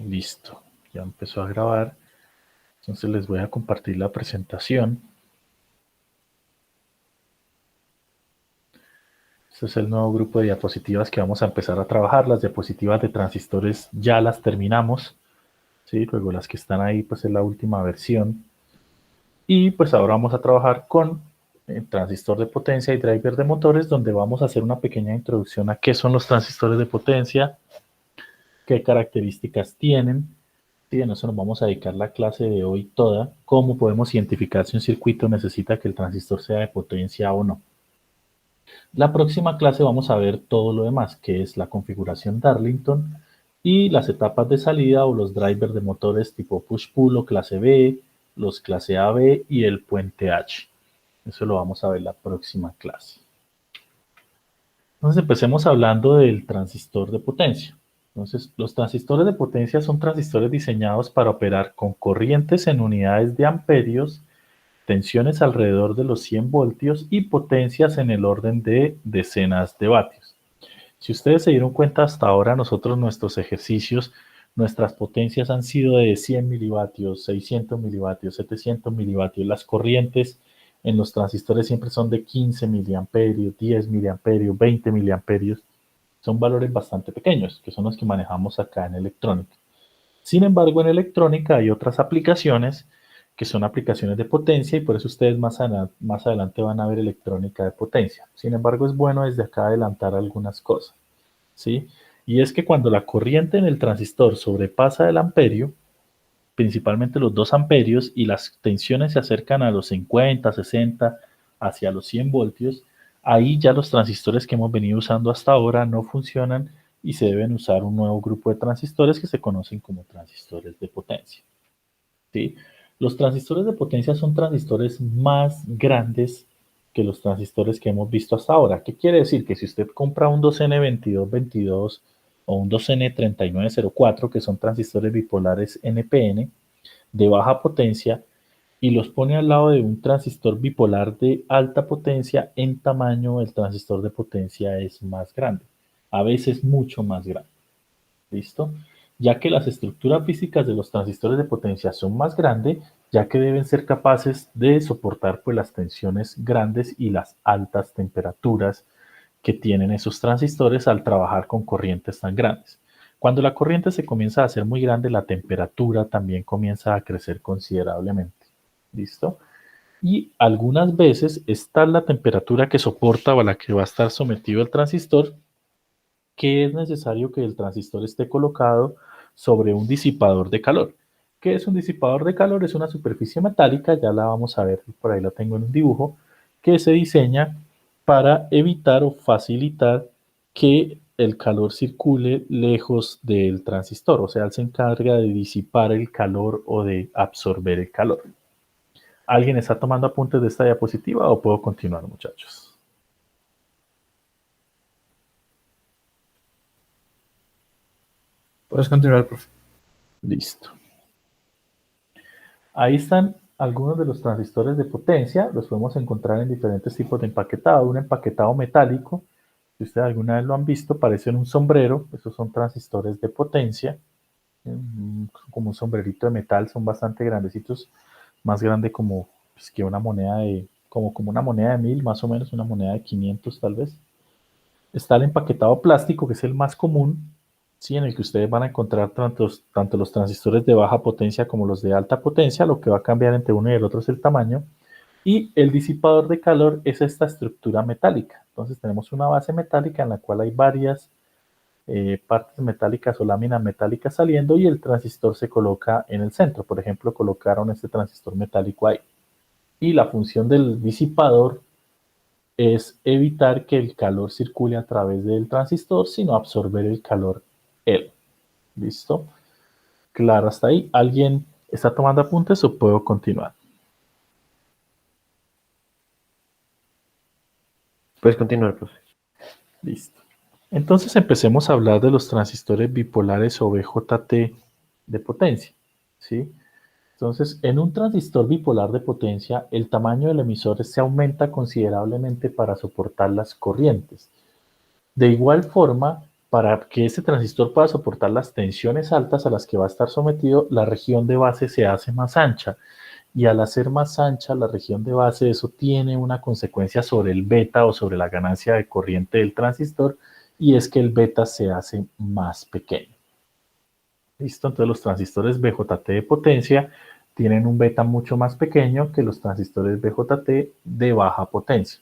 Listo, ya empezó a grabar. Entonces les voy a compartir la presentación. Este es el nuevo grupo de diapositivas que vamos a empezar a trabajar. Las diapositivas de transistores ya las terminamos, ¿sí? Luego las que están ahí pues es la última versión. Y pues ahora vamos a trabajar con transistor de potencia y driver de motores, donde vamos a hacer una pequeña introducción a qué son los transistores de potencia, qué características tienen. Sí, en eso nos vamos a dedicar la clase de hoy toda, cómo podemos identificar si un circuito necesita que el transistor sea de potencia o no. La próxima clase vamos a ver todo lo demás, que es la configuración Darlington y las etapas de salida o los drivers de motores tipo push-pull o clase B, los clase AB y el puente H. Eso lo vamos a ver la próxima clase. Entonces empecemos hablando del transistor de potencia. Entonces, los transistores de potencia son transistores diseñados para operar con corrientes en unidades de amperios, tensiones alrededor de los 100 voltios y potencias en el orden de decenas de vatios. Si ustedes se dieron cuenta hasta ahora, nuestros ejercicios, nuestras potencias han sido de 100 milivatios, 600 milivatios, 700 milivatios. Las corrientes en los transistores siempre son de 15 miliamperios, 10 miliamperios, 20 miliamperios. Son valores bastante pequeños, que son los que manejamos acá en electrónica. Sin embargo, en electrónica hay otras aplicaciones que son aplicaciones de potencia y por eso ustedes más adelante van a ver electrónica de potencia. Sin embargo, es bueno desde acá adelantar algunas cosas, ¿sí? Y es que cuando la corriente en el transistor sobrepasa el amperio, principalmente los 2 amperios, y las tensiones se acercan a los 50, 60, hacia los 100 voltios, ahí ya los transistores que hemos venido usando hasta ahora no funcionan y se deben usar un nuevo grupo de transistores que se conocen como transistores de potencia, ¿sí? Los transistores de potencia son transistores más grandes que los transistores que hemos visto hasta ahora. ¿Qué quiere decir? Que si usted compra un 2N2222 o un 2N3904, que son transistores bipolares NPN de baja potencia, y los pone al lado de un transistor bipolar de alta potencia, en tamaño el transistor de potencia es más grande, a veces mucho más grande. ¿Listo? Ya que las estructuras físicas de los transistores de potencia son más grandes, ya que deben ser capaces de soportar pues, las tensiones grandes y las altas temperaturas que tienen esos transistores al trabajar con corrientes tan grandes. Cuando la corriente se comienza a hacer muy grande, la temperatura también comienza a crecer considerablemente. ¿Listo? Y algunas veces está la temperatura que soporta o a la que va a estar sometido el transistor, que es necesario que el transistor esté colocado sobre un disipador de calor. ¿Qué es un disipador de calor? Es una superficie metálica, ya la vamos a ver, por ahí la tengo en un dibujo, que se diseña para evitar o facilitar que el calor circule lejos del transistor, o sea, él se encarga de disipar el calor o de absorber el calor. ¿Alguien está tomando apuntes de esta diapositiva o puedo continuar, muchachos? Puedes continuar, profe. Listo. Ahí están algunos de los transistores de potencia, los podemos encontrar en diferentes tipos de empaquetado. Un empaquetado metálico, si ustedes alguna vez lo han visto, parecen un sombrero, esos son transistores de potencia, como un sombrerito de metal, son bastante grandecitos, más grande como pues, que una moneda de, como una moneda de 1000, más o menos, una moneda de 500 tal vez. Está el empaquetado plástico, que es el más común, ¿sí? En el que ustedes van a encontrar tanto los transistores de baja potencia como los de alta potencia. Lo que va a cambiar entre uno y el otro es el tamaño. Y el disipador de calor es esta estructura metálica. Entonces tenemos una base metálica en la cual hay varias partes metálicas o láminas metálicas saliendo y el transistor se coloca en el centro. Por ejemplo, colocaron este transistor metálico ahí. Y la función del disipador es evitar que el calor circule a través del transistor, sino absorber el calor él. ¿Listo? Claro, hasta ahí. ¿Alguien está tomando apuntes o puedo continuar? Puedes continuar, profe. Listo. Entonces empecemos a hablar de los transistores bipolares o BJT de potencia. ¿Sí? Entonces, en un transistor bipolar de potencia, el tamaño del emisor se aumenta considerablemente para soportar las corrientes. De igual forma, Para que este transistor pueda soportar las tensiones altas a las que va a estar sometido, la región de base se hace más ancha. Y al hacer más ancha la región de base, eso tiene una consecuencia sobre el beta o sobre la ganancia de corriente del transistor, y es que el beta se hace más pequeño. ¿Listo? Entonces los transistores BJT de potencia tienen un beta mucho más pequeño que los transistores BJT de baja potencia.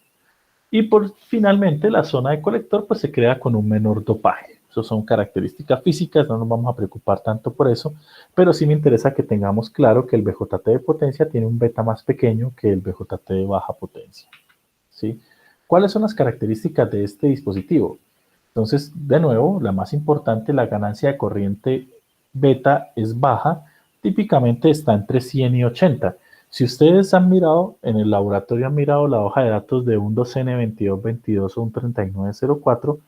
Y finalmente la zona de colector pues se crea con un menor dopaje. Eso son características físicas, no nos vamos a preocupar tanto por eso, pero sí me interesa que tengamos claro que el BJT de potencia tiene un beta más pequeño que el BJT de baja potencia. ¿Sí? ¿Cuáles son las características de este dispositivo? Entonces, de nuevo, la más importante, la ganancia de corriente beta es baja, típicamente está entre 100 y 80. Si ustedes han mirado, en el laboratorio han mirado la hoja de datos de un 2N2222 o un 3904,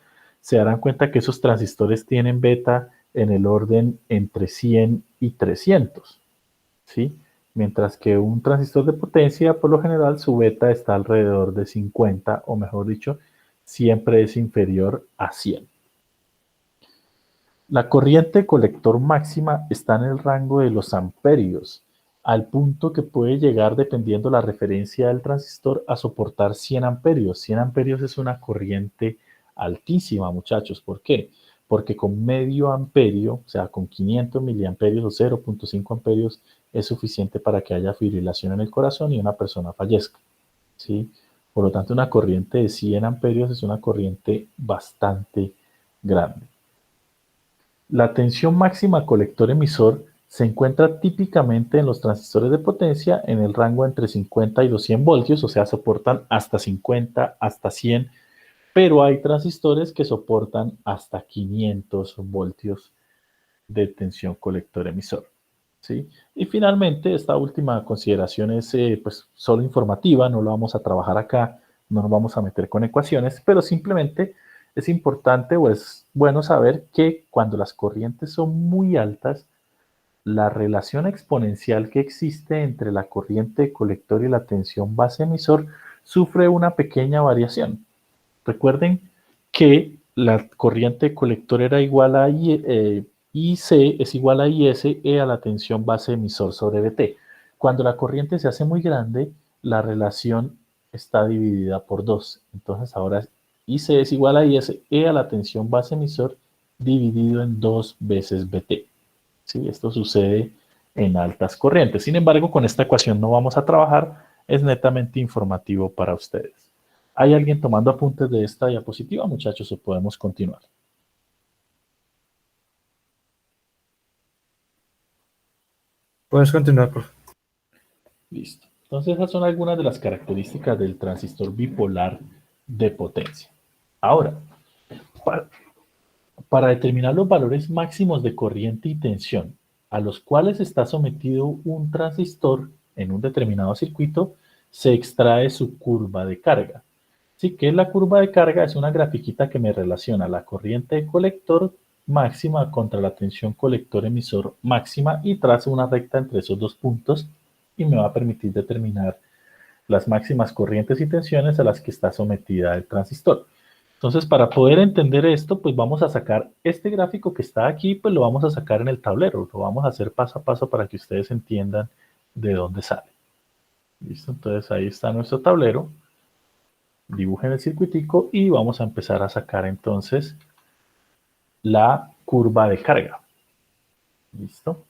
se darán cuenta que esos transistores tienen beta en el orden entre 100 y 300, ¿sí? Mientras que un transistor de potencia, por lo general, su beta está alrededor de 50, o mejor dicho, siempre es inferior a 100. La corriente colector máxima está en el rango de los amperios, al punto que puede llegar, dependiendo la referencia del transistor, a soportar 100 amperios. 100 amperios es una corriente altísima, muchachos. ¿Por qué? Porque con medio amperio, o sea, con 500 miliamperios o 0.5 amperios, es suficiente para que haya fibrilación en el corazón y una persona fallezca, ¿sí? Por lo tanto, una corriente de 100 amperios es una corriente bastante grande. La tensión máxima colector-emisor se encuentra típicamente en los transistores de potencia en el rango entre 50 y 200 voltios, o sea, soportan hasta 50, hasta 100, pero hay transistores que soportan hasta 500 voltios de tensión colector-emisor. ¿Sí? Y finalmente, esta última consideración es pues, solo informativa, no lo vamos a trabajar acá, no nos vamos a meter con ecuaciones, pero simplemente es importante o es bueno saber que cuando las corrientes son muy altas, la relación exponencial que existe entre la corriente de colector y la tensión base emisor sufre una pequeña variación. Recuerden que la corriente colector era igual a IC es igual a IS a la tensión base emisor sobre BT. Cuando la corriente se hace muy grande, la relación está dividida por 2. Entonces ahora IC es igual a IS a la tensión base emisor dividido en 2 veces BT. ¿Sí? Esto sucede en altas corrientes. Sin embargo, con esta ecuación no vamos a trabajar, es netamente informativo para ustedes. ¿Hay alguien tomando apuntes de esta diapositiva, muchachos, o podemos continuar? Puedes continuar, por favor. Listo. Entonces, esas son algunas de las características del transistor bipolar de potencia. Ahora, para, para determinar los valores máximos de corriente y tensión a los cuales está sometido un transistor en un determinado circuito, se extrae su curva de carga. Sí, que la curva de carga es una grafiquita que me relaciona la corriente de colector máxima contra la tensión colector emisor máxima y trazo una recta entre esos dos puntos y me va a permitir determinar las máximas corrientes y tensiones a las que está sometida el transistor. Entonces, para poder entender esto, pues vamos a sacar este gráfico que está aquí, pues lo vamos a sacar en el tablero, lo vamos a hacer paso a paso para que ustedes entiendan de dónde sale. ¿Listo? Entonces ahí está nuestro tablero. Dibujen el circuitico y vamos a empezar a sacar entonces la curva de carga. ¿Listo?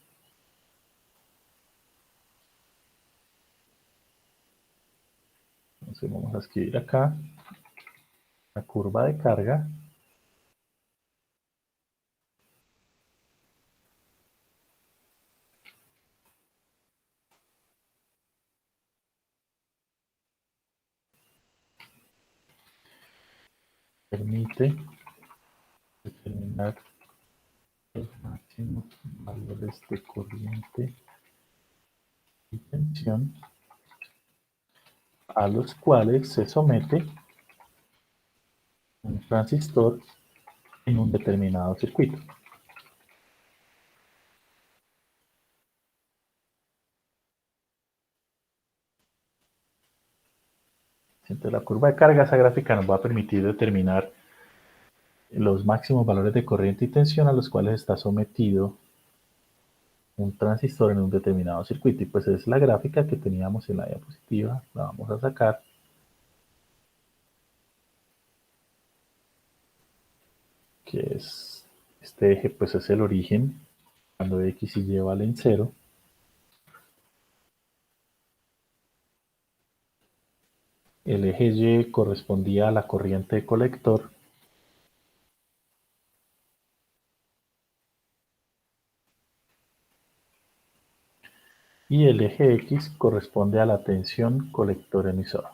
Entonces vamos a escribir acá la curva de carga. Permite determinar los máximos valores de corriente y tensión a los cuales se somete un transistor en un determinado circuito. Entonces la curva de carga, esa gráfica nos va a permitir determinar los máximos valores de corriente y tensión a los cuales está sometido un transistor en un determinado circuito. Y pues es la gráfica que teníamos en la diapositiva, la vamos a sacar. Que es este eje, pues es el origen, cuando X y Y valen 0. El eje Y correspondía a la corriente de colector. Y el eje X corresponde a la tensión colector-emisor.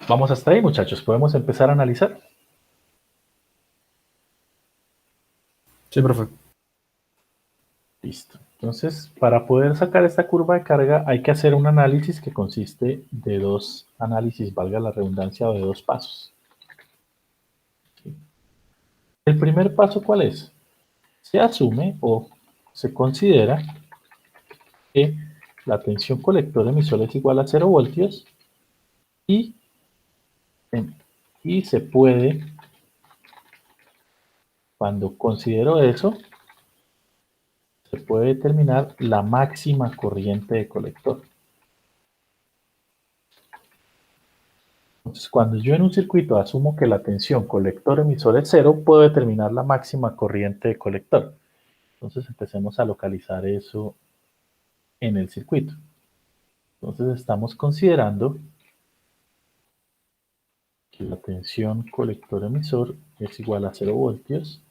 Vamos hasta ahí, muchachos. ¿Podemos empezar a analizar? Sí, profe. Listo. Entonces, para poder sacar esta curva de carga hay que hacer un análisis que consiste de dos análisis, valga la redundancia, o de dos pasos. ¿Sí? El primer paso, ¿cuál es? Se asume o se considera que la tensión colector emisor es igual a 0 voltios y, y se puede, cuando considero eso, se puede determinar la máxima corriente de colector. Entonces, cuando yo en un circuito asumo que la tensión colector-emisor es 0, puedo determinar la máxima corriente de colector. Entonces, empecemos a localizar eso en el circuito. Entonces, estamos considerando que la tensión colector-emisor es igual a 0 voltios.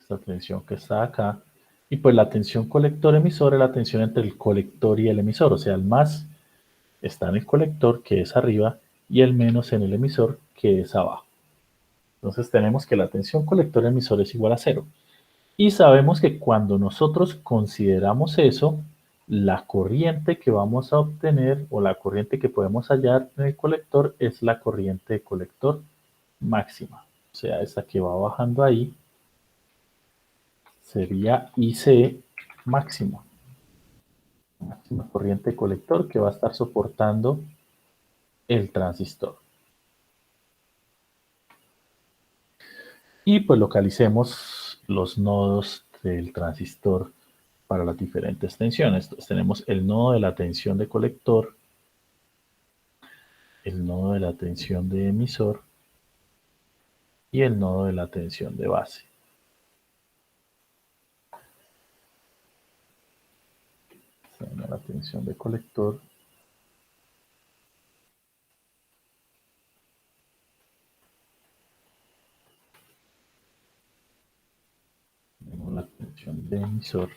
Esta tensión que está acá. Y pues la tensión colector-emisor es la tensión entre el colector y el emisor. O sea, el más está en el colector, que es arriba, y el menos en el emisor, que es abajo. Entonces tenemos que la tensión colector-emisor es igual a 0. Y sabemos que cuando nosotros consideramos eso, la corriente que vamos a obtener o la corriente que podemos hallar en el colector es la corriente de colector máxima. O sea, esa que va bajando ahí sería IC máxima. Máxima corriente de colector que va a estar soportando el transistor. Y pues localicemos los nodos del transistor para las diferentes tensiones. Entonces tenemos el nodo de la tensión de colector, el nodo de la tensión de emisor y el nodo de la tensión de base. Tenemos la tensión de colector, tenemos la tensión de emisor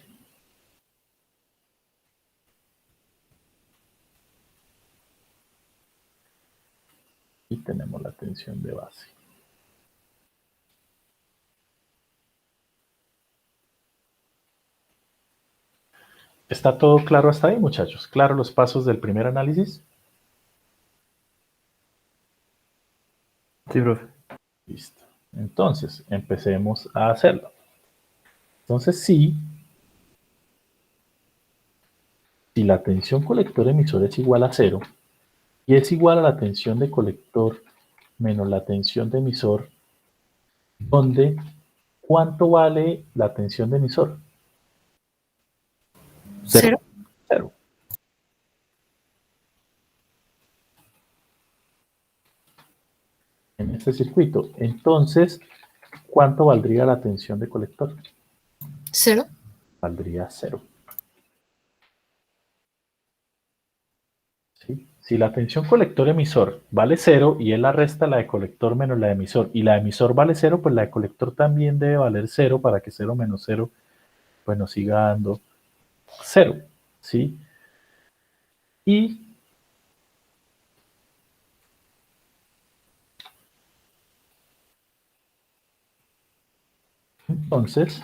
y tenemos la tensión de base. ¿Está todo claro hasta ahí, muchachos? ¿Claro los pasos del primer análisis? Sí, profe. Listo. Entonces, empecemos a hacerlo. Entonces, si la tensión colector-emisor es igual a 0 y es igual a la tensión de colector menos la tensión de emisor, donde ¿cuánto vale la tensión de emisor? 0. 0. En este circuito. Entonces, ¿cuánto valdría la tensión de colector? 0. Valdría 0. ¿Sí? Si la tensión colector-emisor vale 0 y él la resta la de colector menos la de emisor y la de emisor vale 0, pues la de colector también debe valer 0 para que 0 menos 0 pues nos siga dando 0. ¿Sí? Y entonces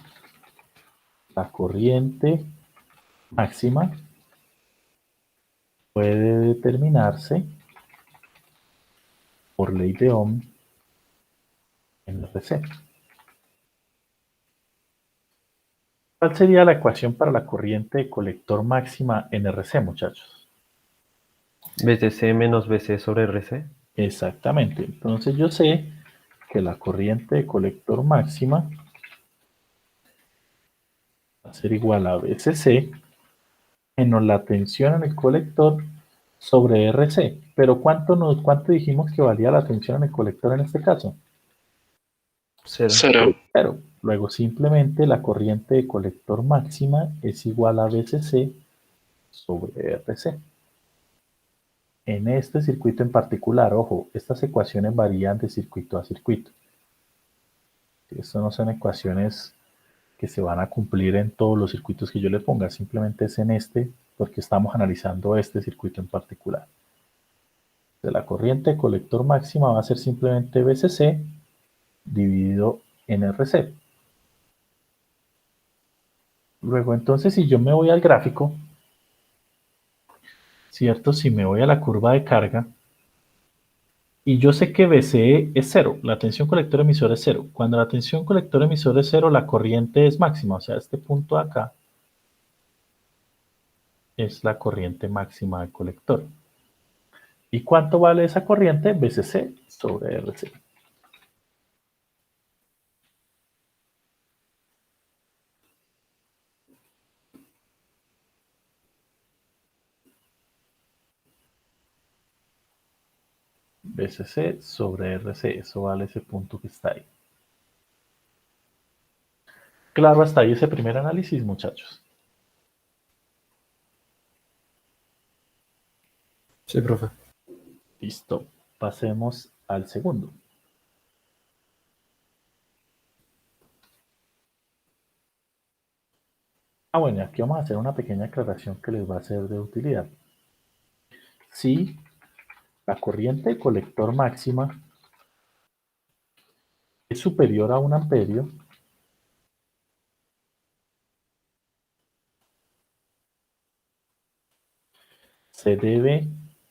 la corriente máxima puede determinarse por ley de Ohm en RC. ¿Cuál sería la ecuación para la corriente de colector máxima en RC, muchachos? BTC menos BC sobre RC. Exactamente. Entonces yo sé que la corriente de colector máxima va a ser igual a BCC menos la tensión en el colector sobre RC. Pero ¿cuánto dijimos que valía la tensión en el colector en este caso? 0. Cero. Luego simplemente la corriente de colector máxima es igual a BCC sobre RC. En este circuito en particular, ojo, estas ecuaciones varían de circuito a circuito. Esto no son ecuaciones que se van a cumplir en todos los circuitos que yo le ponga, simplemente es en este porque estamos analizando este circuito en particular. De la corriente de colector máxima va a ser simplemente BCC dividido en RC. Luego entonces si yo me voy al gráfico, ¿cierto? Si me voy a la curva de carga, y yo sé que BCE es cero, la tensión colector emisor es cero. Cuando la tensión colector emisor es cero, la corriente es máxima, o sea, este punto de acá es la corriente máxima del colector. ¿Y cuánto vale esa corriente? BCC sobre RC. BCC sobre RC, eso vale ese punto que está ahí. Claro, hasta ahí ese primer análisis, muchachos. Sí, profe. Listo, pasemos al segundo. Bueno, aquí vamos a hacer una pequeña aclaración que les va a ser de utilidad. Si la corriente de colector máxima es superior a 1 amperio, se debe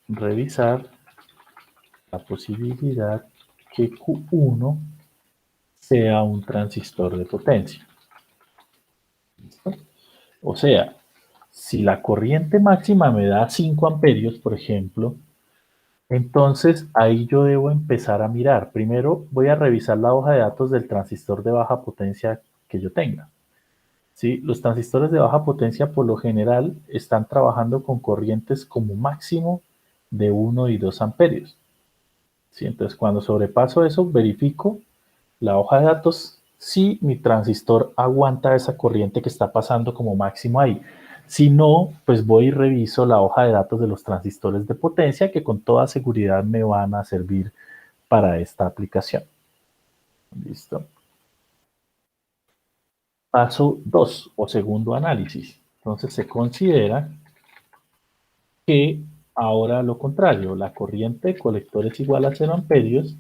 revisar la posibilidad que Q1 sea un transistor de potencia. ¿Listo? O sea, si la corriente máxima me da 5 amperios, por ejemplo, entonces ahí yo debo empezar a mirar. Primero voy a revisar la hoja de datos del transistor de baja potencia que yo tenga. ¿Sí? Los transistores de baja potencia por lo general están trabajando con corrientes como máximo de 1 y 2 amperios. ¿Sí? Entonces cuando sobrepaso eso, verifico la hoja de datos si mi transistor aguanta esa corriente que está pasando como máximo ahí. Si no, pues voy y reviso la hoja de datos de los transistores de potencia que con toda seguridad me van a servir para esta aplicación. ¿Listo? Paso 2 o segundo análisis. Entonces se considera que ahora lo contrario, la corriente de colector es igual a 0 amperios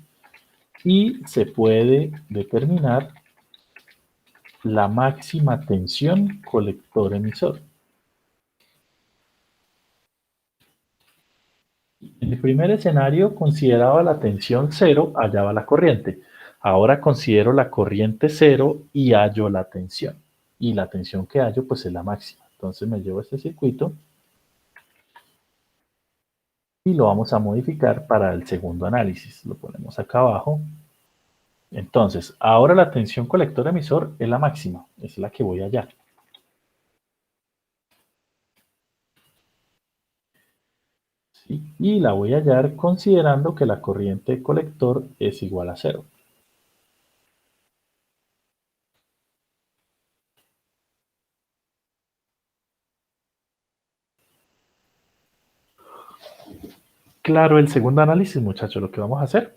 y se puede determinar la máxima tensión colector emisor. En el primer escenario consideraba la tensión 0, hallaba la corriente. Ahora considero la corriente 0 y hallo la tensión. Y la tensión que hallo pues es la máxima. Entonces me llevo este circuito y lo vamos a modificar para el segundo análisis. Lo ponemos acá abajo. Entonces, ahora la tensión colector emisor es la máxima, es la que voy a hallar. ¿Sí? Y la voy a hallar considerando que la corriente colector es igual a 0. Claro, el segundo análisis, muchachos, lo que vamos a hacer.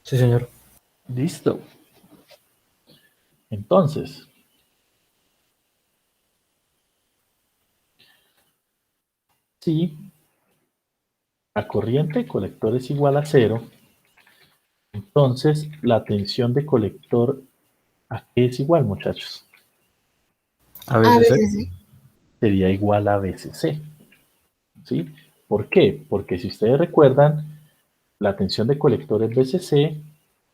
Sí, señor. Listo. Entonces, si la corriente de colector es igual a 0, entonces la tensión de colector, ¿a qué es igual, muchachos? A veces, ¿eh? veces sí. Sería igual a BCC. ¿Sí? ¿Por qué? Porque si ustedes recuerdan, la tensión de colector es VCC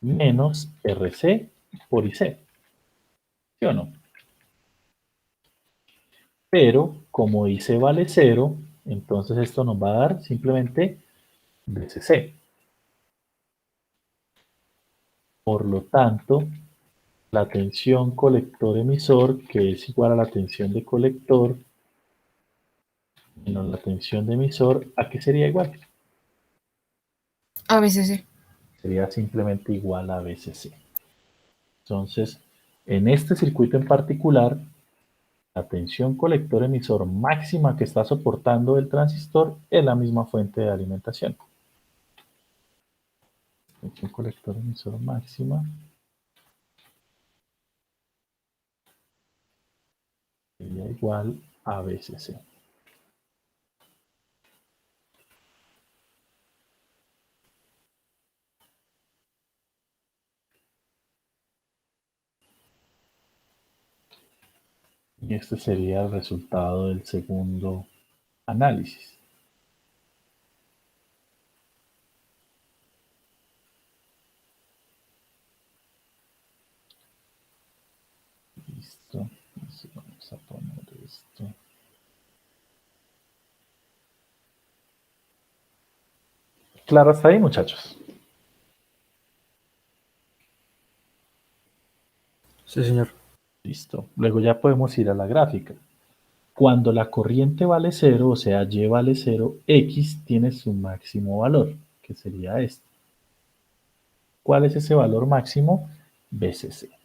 menos RC por IC, ¿sí o no? Pero como IC vale 0, entonces esto nos va a dar simplemente VCC. Por lo tanto, la tensión colector-emisor, que es igual a la tensión de colector menos la tensión de emisor, ¿a qué sería igual? A veces sí. Sería simplemente igual a VCC. Entonces, en este circuito en particular, la tensión colector-emisor máxima que está soportando el transistor es la misma fuente de alimentación. Tensión colector-emisor máxima sería igual a VCC. Y este sería el resultado del segundo análisis. Listo. Entonces vamos a poner esto. Claro hasta ahí, muchachos. Sí, señor. Listo. Luego ya podemos ir a la gráfica. Cuando la corriente vale 0, o sea, Y vale 0, X tiene su máximo valor, que sería este. ¿Cuál es ese valor máximo? VCC.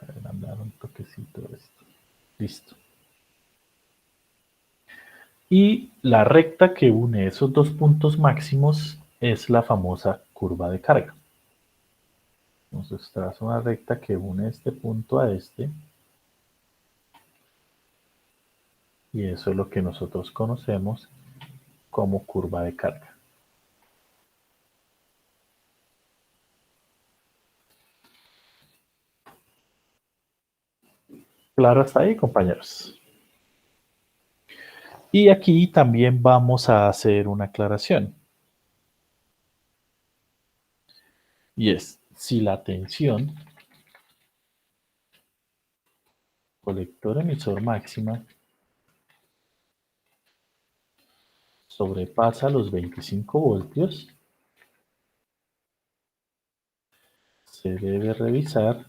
Agrandar un toquecito esto. Listo. Y la recta que une esos dos puntos máximos es la famosa curva de carga. Entonces trazo una recta que une este punto a este. Y eso es lo que nosotros conocemos como curva de carga. Claro hasta ahí, compañeros. Y aquí también vamos a hacer una aclaración. Y es, si la tensión colector emisor máxima sobrepasa los 25 voltios, se debe revisar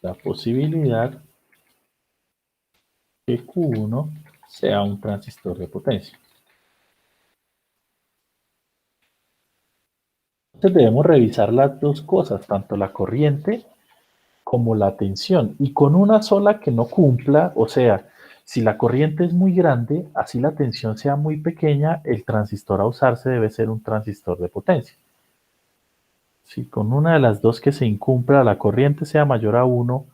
la posibilidad que Q1 sea un transistor de potencia. Entonces debemos revisar las dos cosas, tanto la corriente como la tensión, y con una sola que no cumpla, o sea, si la corriente es muy grande, así la tensión sea muy pequeña, el transistor a usarse debe ser un transistor de potencia. Si con una de las dos que se incumpla, la corriente sea mayor a 1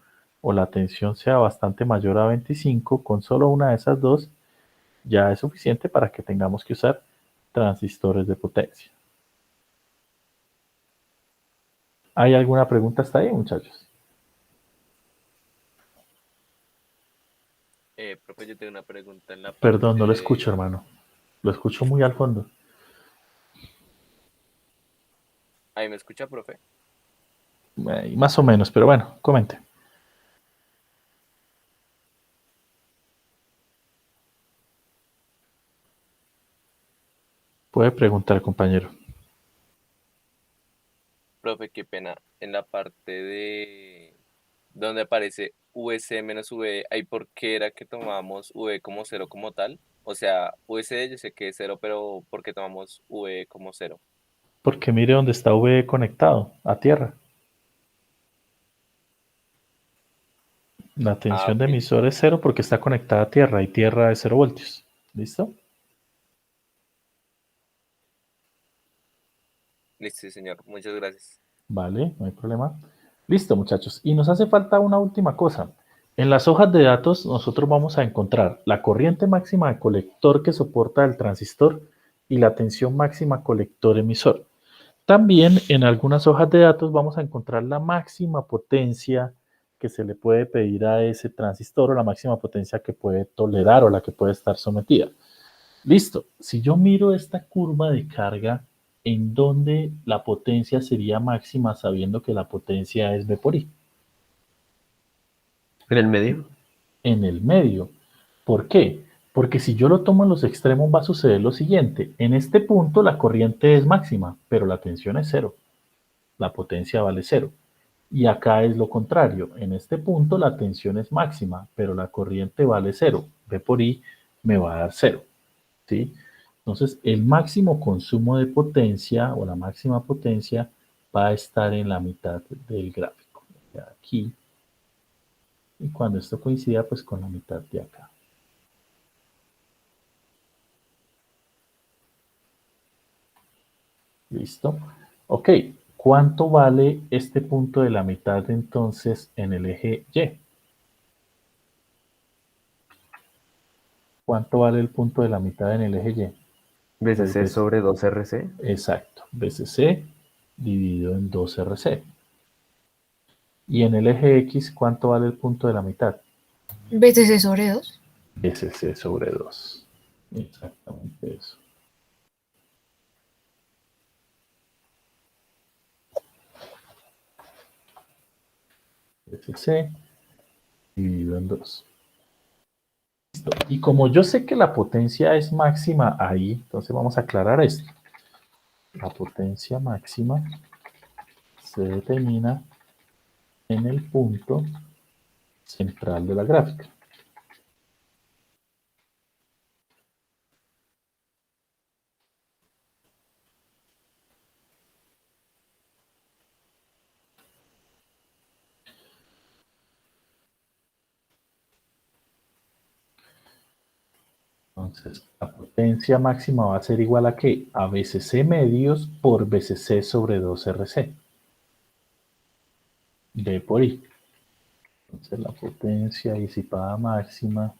o la tensión sea bastante mayor a 25, con solo una de esas dos ya es suficiente para que tengamos que usar transistores de potencia. ¿Hay alguna pregunta hasta ahí, muchachos? Profe, yo tengo una pregunta en la parte Perdón, no lo escucho, de... hermano. Lo escucho muy al fondo. ¿Ahí me escucha, profe? Más o menos, pero bueno, comente. Puede preguntar, compañero. Profe, qué pena. En la parte de... donde aparece VC menos V, ¿ahí por qué era que tomamos V como cero como tal? O sea, VC yo sé que es cero, pero ¿por qué tomamos V como cero? Porque mire dónde está V conectado, a tierra. La Ah, tensión de ok. emisor es cero porque está conectada a tierra y tierra es 0 voltios. ¿Listo? Listo, sí, señor. Muchas gracias. Vale, no hay problema. Listo, muchachos. Y nos hace falta una última cosa. En las hojas de datos nosotros vamos a encontrar la corriente máxima de colector que soporta el transistor y la tensión máxima colector emisor. También en algunas hojas de datos vamos a encontrar la máxima potencia que se le puede pedir a ese transistor o la máxima potencia que puede tolerar o la que puede estar sometida. Listo. Si yo miro esta curva de carga, ¿en dónde la potencia sería máxima sabiendo que la potencia es V por I? ¿En el medio? En el medio. ¿Por qué? Porque si yo lo tomo en los extremos va a suceder lo siguiente. En este punto la corriente es máxima, pero la tensión es cero. La potencia vale cero. Y acá es lo contrario. En este punto la tensión es máxima, pero la corriente vale cero. V por I me va a dar cero. ¿Sí? Entonces, el máximo consumo de potencia o la máxima potencia va a estar en la mitad del gráfico. Aquí. Y cuando esto coincida, pues con la mitad de acá. ¿Listo? Ok. ¿Cuánto vale este punto de la mitad entonces en el eje Y? ¿Cuánto vale el punto de la mitad en el eje Y? Veces Pues C sobre 2RC. exacto. BCC dividido en 2RC. Y en el eje X, ¿cuánto vale el punto de la mitad? BTC sobre 2. SC sobre 2. Exactamente eso. SC dividido en 2. Listo. Y como yo sé que la potencia es máxima ahí, entonces vamos a aclarar esto. La potencia máxima se determina en el punto central de la gráfica. Entonces, la potencia máxima va a ser igual a ¿qué? A BCC medios por BCC sobre 2RC. D por I. Entonces, la potencia disipada máxima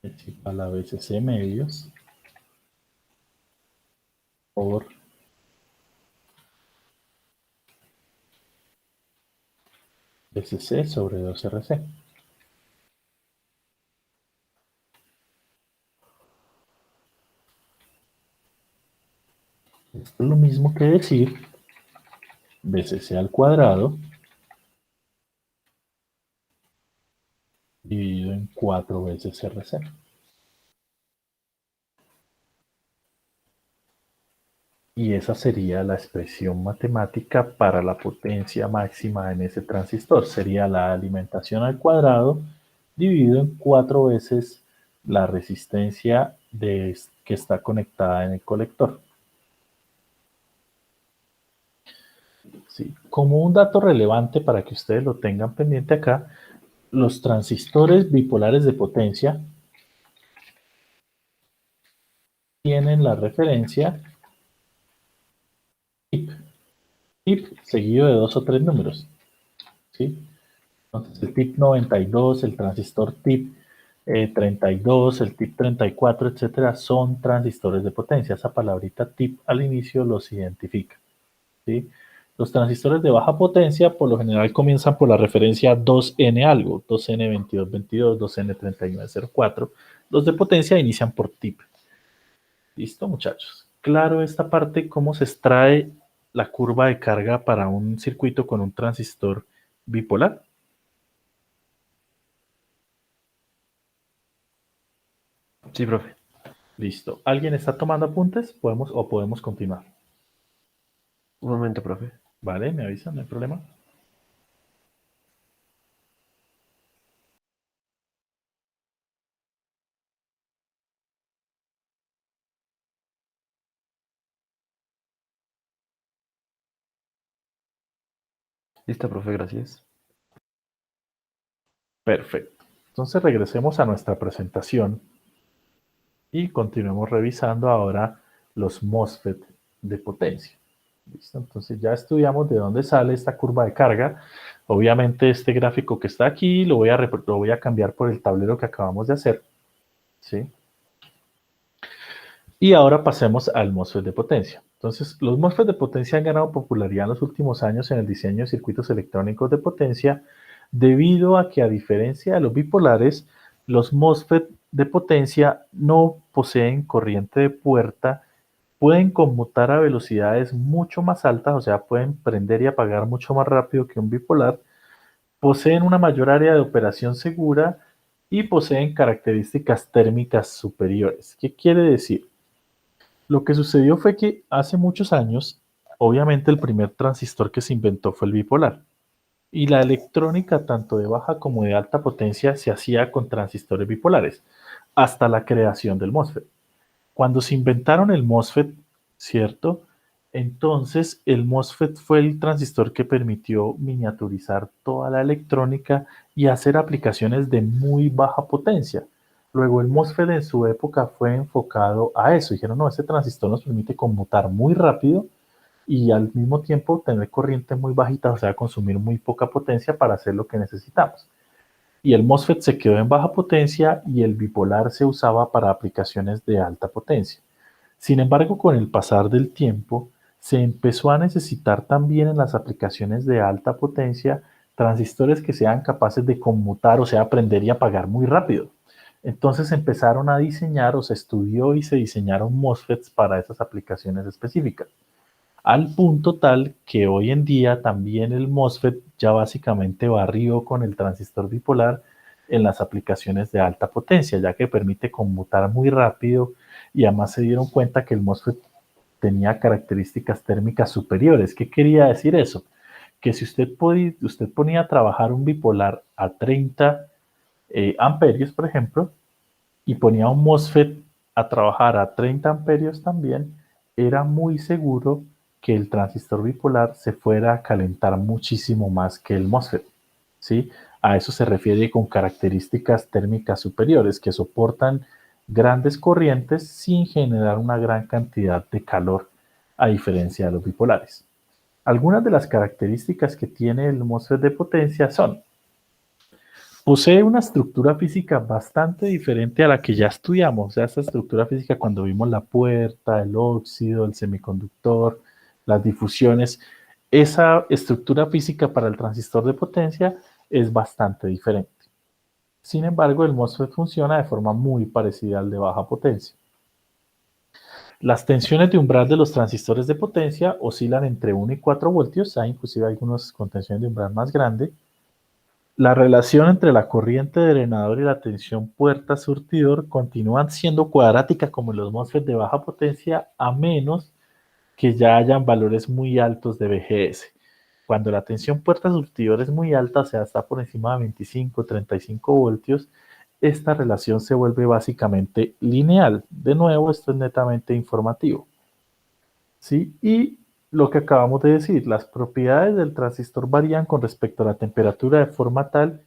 es igual a BCC medios por BCC sobre 2RC. Esto es lo mismo que decir BCC al cuadrado dividido en 4 veces RC. Y esa sería la expresión matemática para la potencia máxima en ese transistor. Sería la alimentación al cuadrado dividido en 4 veces la resistencia que está conectada en el colector. Sí. Como un dato relevante para que ustedes lo tengan pendiente acá, los transistores bipolares de potencia tienen la referencia TIP, TIP seguido de 2 o 3 números. ¿Sí? Entonces el TIP 92, el transistor TIP 32, el TIP 34, etcétera, son transistores de potencia. Esa palabrita TIP al inicio los identifica. ¿Sí? Los transistores de baja potencia por lo general comienzan por la referencia 2N algo, 2N2222, 2N3904. Los de potencia inician por TIP. ¿Listo, muchachos? Claro esta parte, cómo se extrae la curva de carga para un circuito con un transistor bipolar. Sí, profe. Listo. ¿Alguien está tomando apuntes? ¿Podemos continuar? Un momento, profe. Vale, me avisan, no hay problema. Listo, profe, gracias. Perfecto. Entonces regresemos a nuestra presentación y continuemos revisando ahora los MOSFET de potencia. ¿Listo? Entonces ya estudiamos de dónde sale esta curva de carga. Obviamente este gráfico que está aquí lo voy a cambiar por el tablero que acabamos de hacer, ¿sí? Y ahora pasemos al MOSFET de potencia. Entonces, los MOSFET de potencia han ganado popularidad en los últimos años en el diseño de circuitos electrónicos de potencia debido a que, a diferencia de los bipolares, los MOSFET de potencia no poseen corriente de puerta, pueden conmutar a velocidades mucho más altas, o sea, pueden prender y apagar mucho más rápido que un bipolar, poseen una mayor área de operación segura y poseen características térmicas superiores. ¿Qué quiere decir? Lo que sucedió fue que hace muchos años, obviamente el primer transistor que se inventó fue el bipolar. Y la electrónica, tanto de baja como de alta potencia, se hacía con transistores bipolares, hasta la creación del MOSFET. Cuando se inventaron el MOSFET, ¿cierto? Entonces el MOSFET fue el transistor que permitió miniaturizar toda la electrónica y hacer aplicaciones de muy baja potencia. Luego el MOSFET en su época fue enfocado a eso. Dijeron, no, este transistor nos permite conmutar muy rápido y al mismo tiempo tener corriente muy bajita, o sea, consumir muy poca potencia para hacer lo que necesitamos. Y el MOSFET se quedó en baja potencia y el bipolar se usaba para aplicaciones de alta potencia. Sin embargo, con el pasar del tiempo, se empezó a necesitar también en las aplicaciones de alta potencia transistores que sean capaces de conmutar, o sea, prender y apagar muy rápido. Entonces empezaron a diseñar o se estudió y se diseñaron MOSFETs para esas aplicaciones específicas. Al punto tal que hoy en día también el MOSFET ya básicamente barrió con el transistor bipolar en las aplicaciones de alta potencia, ya que permite conmutar muy rápido y además se dieron cuenta que el MOSFET tenía características térmicas superiores. ¿Qué quería decir eso? Que si usted ponía a trabajar un bipolar a 30 amperios, por ejemplo, y ponía un MOSFET a trabajar a 30 amperios también, era muy seguro que el transistor bipolar se fuera a calentar muchísimo más que el MOSFET, ¿sí? A eso se refiere con características térmicas superiores que soportan grandes corrientes sin generar una gran cantidad de calor, a diferencia de los bipolares. Algunas de las características que tiene el MOSFET de potencia son: posee una estructura física bastante diferente a la que ya estudiamos. O sea, esta estructura física cuando vimos la puerta, el óxido, el semiconductor, las difusiones, esa estructura física para el transistor de potencia es bastante diferente. Sin embargo, el MOSFET funciona de forma muy parecida al de baja potencia. Las tensiones de umbral de los transistores de potencia oscilan entre 1 y 4 voltios, hay inclusive algunos con tensiones de umbral más grande. La relación entre la corriente de drenador y la tensión puerta-surtidor continúan siendo cuadrática como en los MOSFET de baja potencia, a menos que ya hayan valores muy altos de BGS. Cuando la tensión puerta-surtidor es muy alta, o sea, está por encima de 25 35 voltios, esta relación se vuelve básicamente lineal. De nuevo, esto es netamente informativo, ¿sí? Y lo que acabamos de decir, las propiedades del transistor varían con respecto a la temperatura de forma tal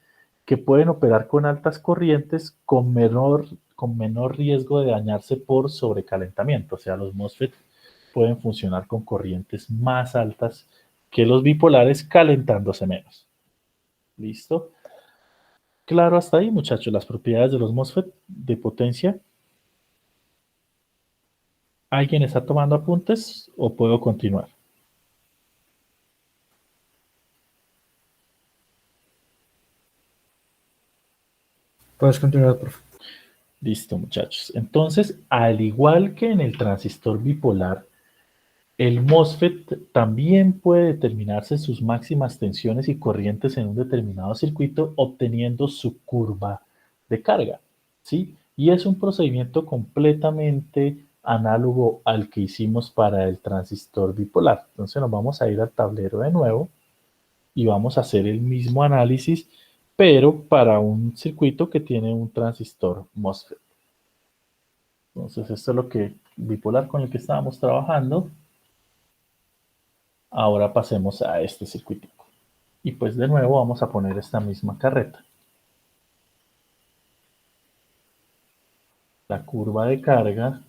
que pueden operar con altas corrientes con menor riesgo de dañarse por sobrecalentamiento. O sea, los MOSFET pueden funcionar con corrientes más altas que los bipolares calentándose menos. ¿Listo? Claro, hasta ahí, muchachos, las propiedades de los MOSFET de potencia. ¿Alguien está tomando apuntes o puedo continuar? Puedes continuar, por favor. Listo, muchachos. Entonces, al igual que en el transistor bipolar, el MOSFET también puede determinarse sus máximas tensiones y corrientes en un determinado circuito obteniendo su curva de carga, ¿sí? Y es un procedimiento completamente análogo al que hicimos para el transistor bipolar. Entonces nos vamos a ir al tablero de nuevo y vamos a hacer el mismo análisis, pero para un circuito que tiene un transistor MOSFET. Entonces esto es lo que bipolar con el que estábamos trabajando. Ahora pasemos a este circuito. Y pues de nuevo vamos a poner esta misma carreta. La curva de carga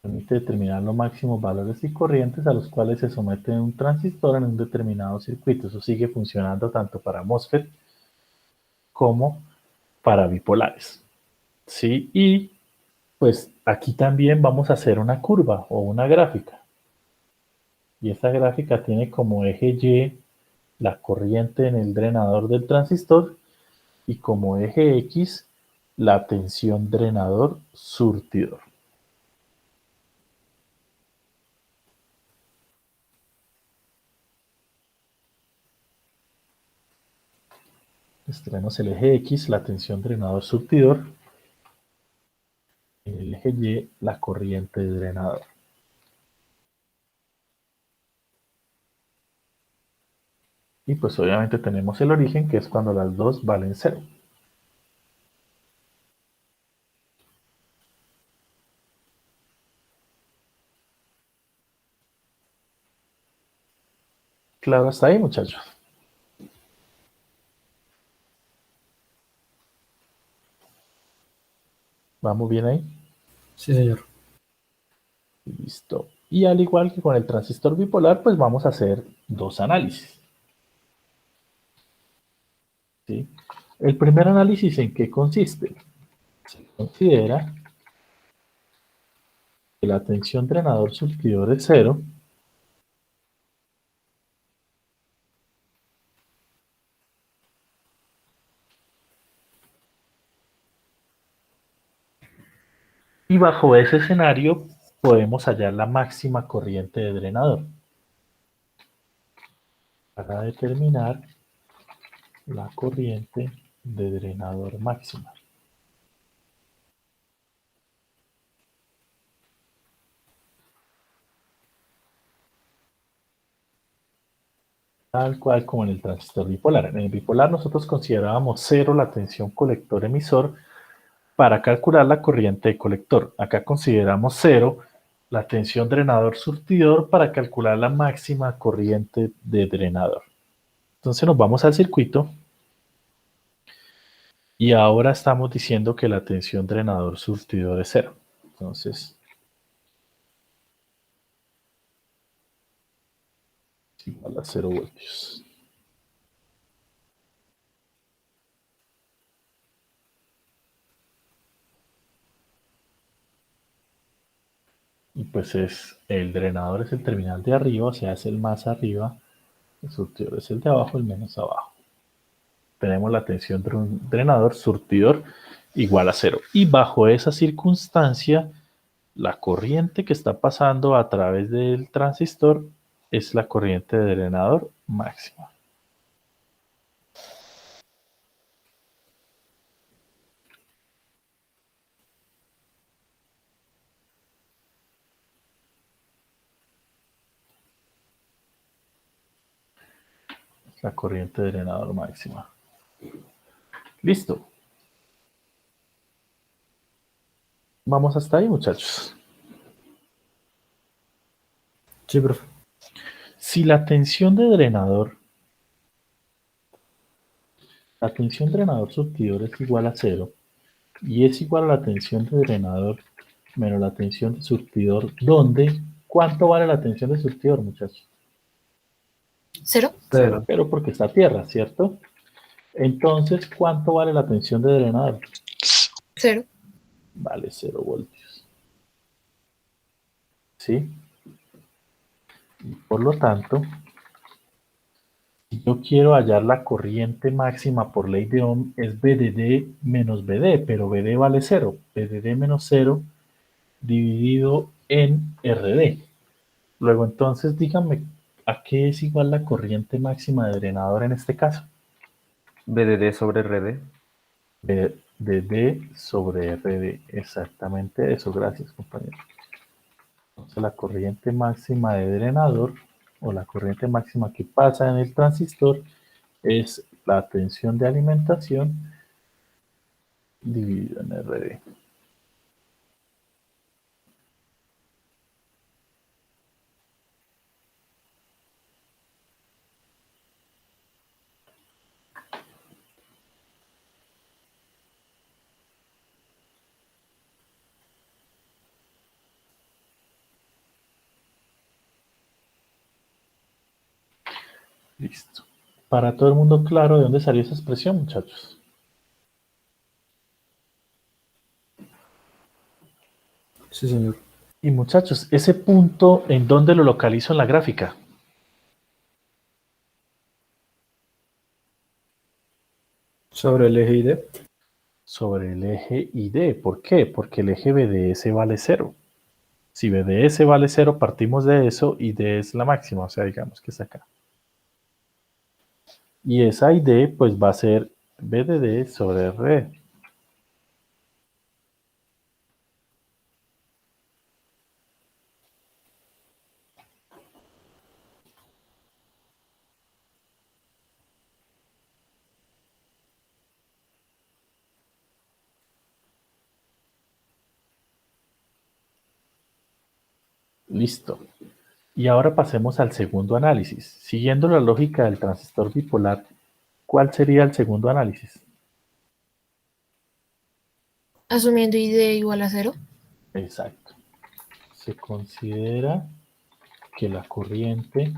Permite determinar los máximos valores y corrientes a los cuales se somete un transistor en un determinado circuito. Eso sigue funcionando tanto para MOSFET como para bipolares. ¿Sí? Y pues aquí también vamos a hacer una curva o una gráfica. Y esta gráfica tiene como eje Y la corriente en el drenador del transistor y como eje X la tensión drenador surtidor. Entonces tenemos el eje X, la tensión drenador surtidor, y el eje Y, la corriente de drenador. Y pues obviamente tenemos el origen, que es cuando las dos valen 0. Claro, hasta ahí, muchachos. ¿Vamos bien ahí? Sí, señor. Listo. Y al igual que con el transistor bipolar, pues vamos a hacer dos análisis. ¿Sí? El primer análisis, ¿en qué consiste? Se considera que la tensión drenador surtidor es 0 y bajo ese escenario podemos hallar la máxima corriente de drenador para determinar la corriente de drenador máxima. Tal cual como en el transistor bipolar. En el bipolar nosotros considerábamos 0 la tensión colector-emisor para calcular la corriente de colector. Acá consideramos 0 la tensión drenador-surtidor para calcular la máxima corriente de drenador. Entonces nos vamos al circuito y ahora estamos diciendo que la tensión drenador-surtidor es 0. Entonces, es igual a 0 voltios. Y pues el drenador es el terminal de arriba, o sea, es el más arriba, el surtidor es el de abajo, el menos abajo. Tenemos la tensión drenador surtidor igual a 0. Y bajo esa circunstancia, la corriente que está pasando a través del transistor es la corriente de drenador máxima. La corriente de drenador máxima. Listo. Vamos hasta ahí, muchachos. Sí, profe. Si la tensión drenador surtidor es igual a 0 y es igual a la tensión de drenador menos la tensión de surtidor, ¿dónde? ¿Cuánto vale la tensión de surtidor, muchachos? 0. 0. Pero porque está a tierra, ¿cierto? Entonces, ¿cuánto vale la tensión de drenador? 0. Vale 0 voltios. ¿Sí? Y por lo tanto, si yo quiero hallar la corriente máxima por ley de Ohm, es VDD menos VD, pero VD vale 0. VDD menos 0 dividido en RD. Luego, entonces, díganme, ¿a qué es igual la corriente máxima de drenador en este caso? VDD sobre RD. VDD sobre RD. Exactamente eso. Gracias, compañero. Entonces, la corriente máxima de drenador o la corriente máxima que pasa en el transistor es la tensión de alimentación dividido en RD. Listo. Para todo el mundo claro de dónde salió esa expresión, muchachos. Sí, señor. Y muchachos, ese punto, ¿en dónde lo localizo en la gráfica? Sobre el eje ID. Sobre el eje ID. ¿Por qué? Porque el eje BDS vale 0. Si BDS vale 0, partimos de eso y D es la máxima, o sea, digamos que es acá. Y esa ID pues va a ser BDD sobre RD. Listo. Y ahora pasemos al segundo análisis. Siguiendo la lógica del transistor bipolar, ¿cuál sería el segundo análisis? Asumiendo ID igual a 0. Exacto. Se considera que la corriente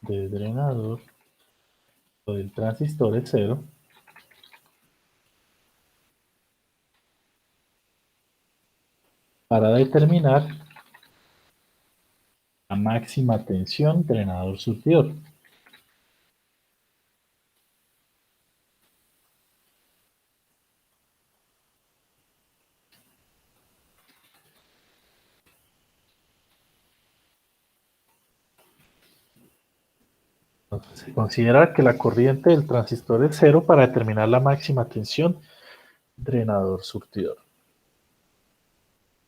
del drenador o del transistor es 0. Para determinar la máxima tensión drenador surtidor. Entonces, se considera que la corriente del transistor es 0 para determinar la máxima tensión drenador surtidor.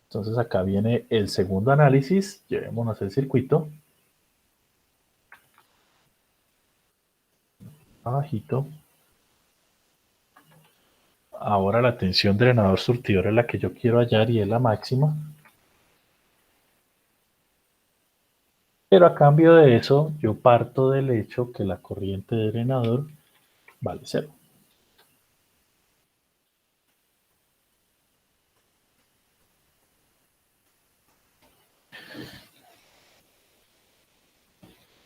Entonces acá viene el segundo análisis. Llevémonos el circuito. Abajito. Ahora la tensión drenador surtidor es la que yo quiero hallar y es la máxima. Pero a cambio de eso, yo parto del hecho que la corriente de drenador vale 0.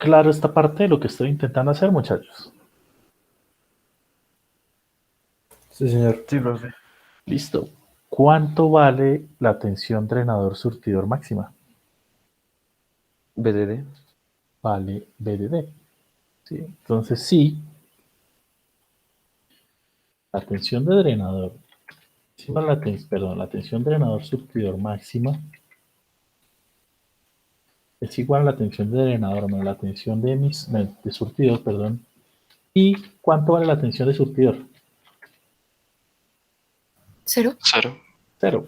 Claro esta parte de lo que estoy intentando hacer, muchachos. Sí, señor. Sí, profe. Listo. ¿Cuánto vale la tensión drenador surtidor máxima? BDD. Vale BDD. ¿Sí? Entonces sí, la tensión de drenador, es igual a la tensión drenador surtidor máxima es igual a la tensión de drenador menos la tensión de surtidor, perdón. ¿Y cuánto vale la tensión de surtidor? 0. 0.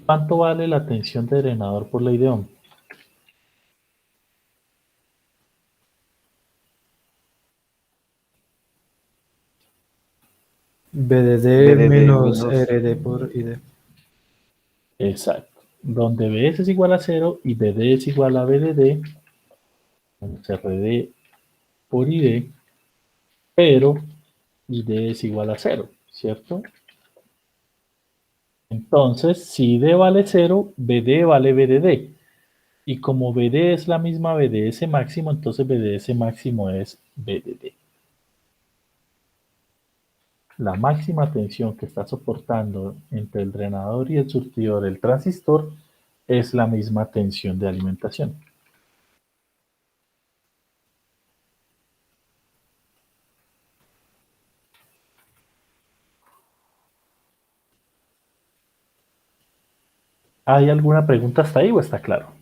¿Cuánto vale la tensión de drenador por ley de Ohm? BDD BDD menos menos. RD por ID. Exacto. Donde BS es igual a 0 y BD es igual a BDD, menos RD por ID, pero ID es igual a 0, ¿cierto? Entonces, si ID vale 0, BD vale BDD. Y como BD es la misma BDS máximo, entonces BDS máximo es BDD. La máxima tensión que está soportando entre el drenador y el surtidor del transistor es la misma tensión de alimentación. ¿Hay alguna pregunta hasta ahí o está claro?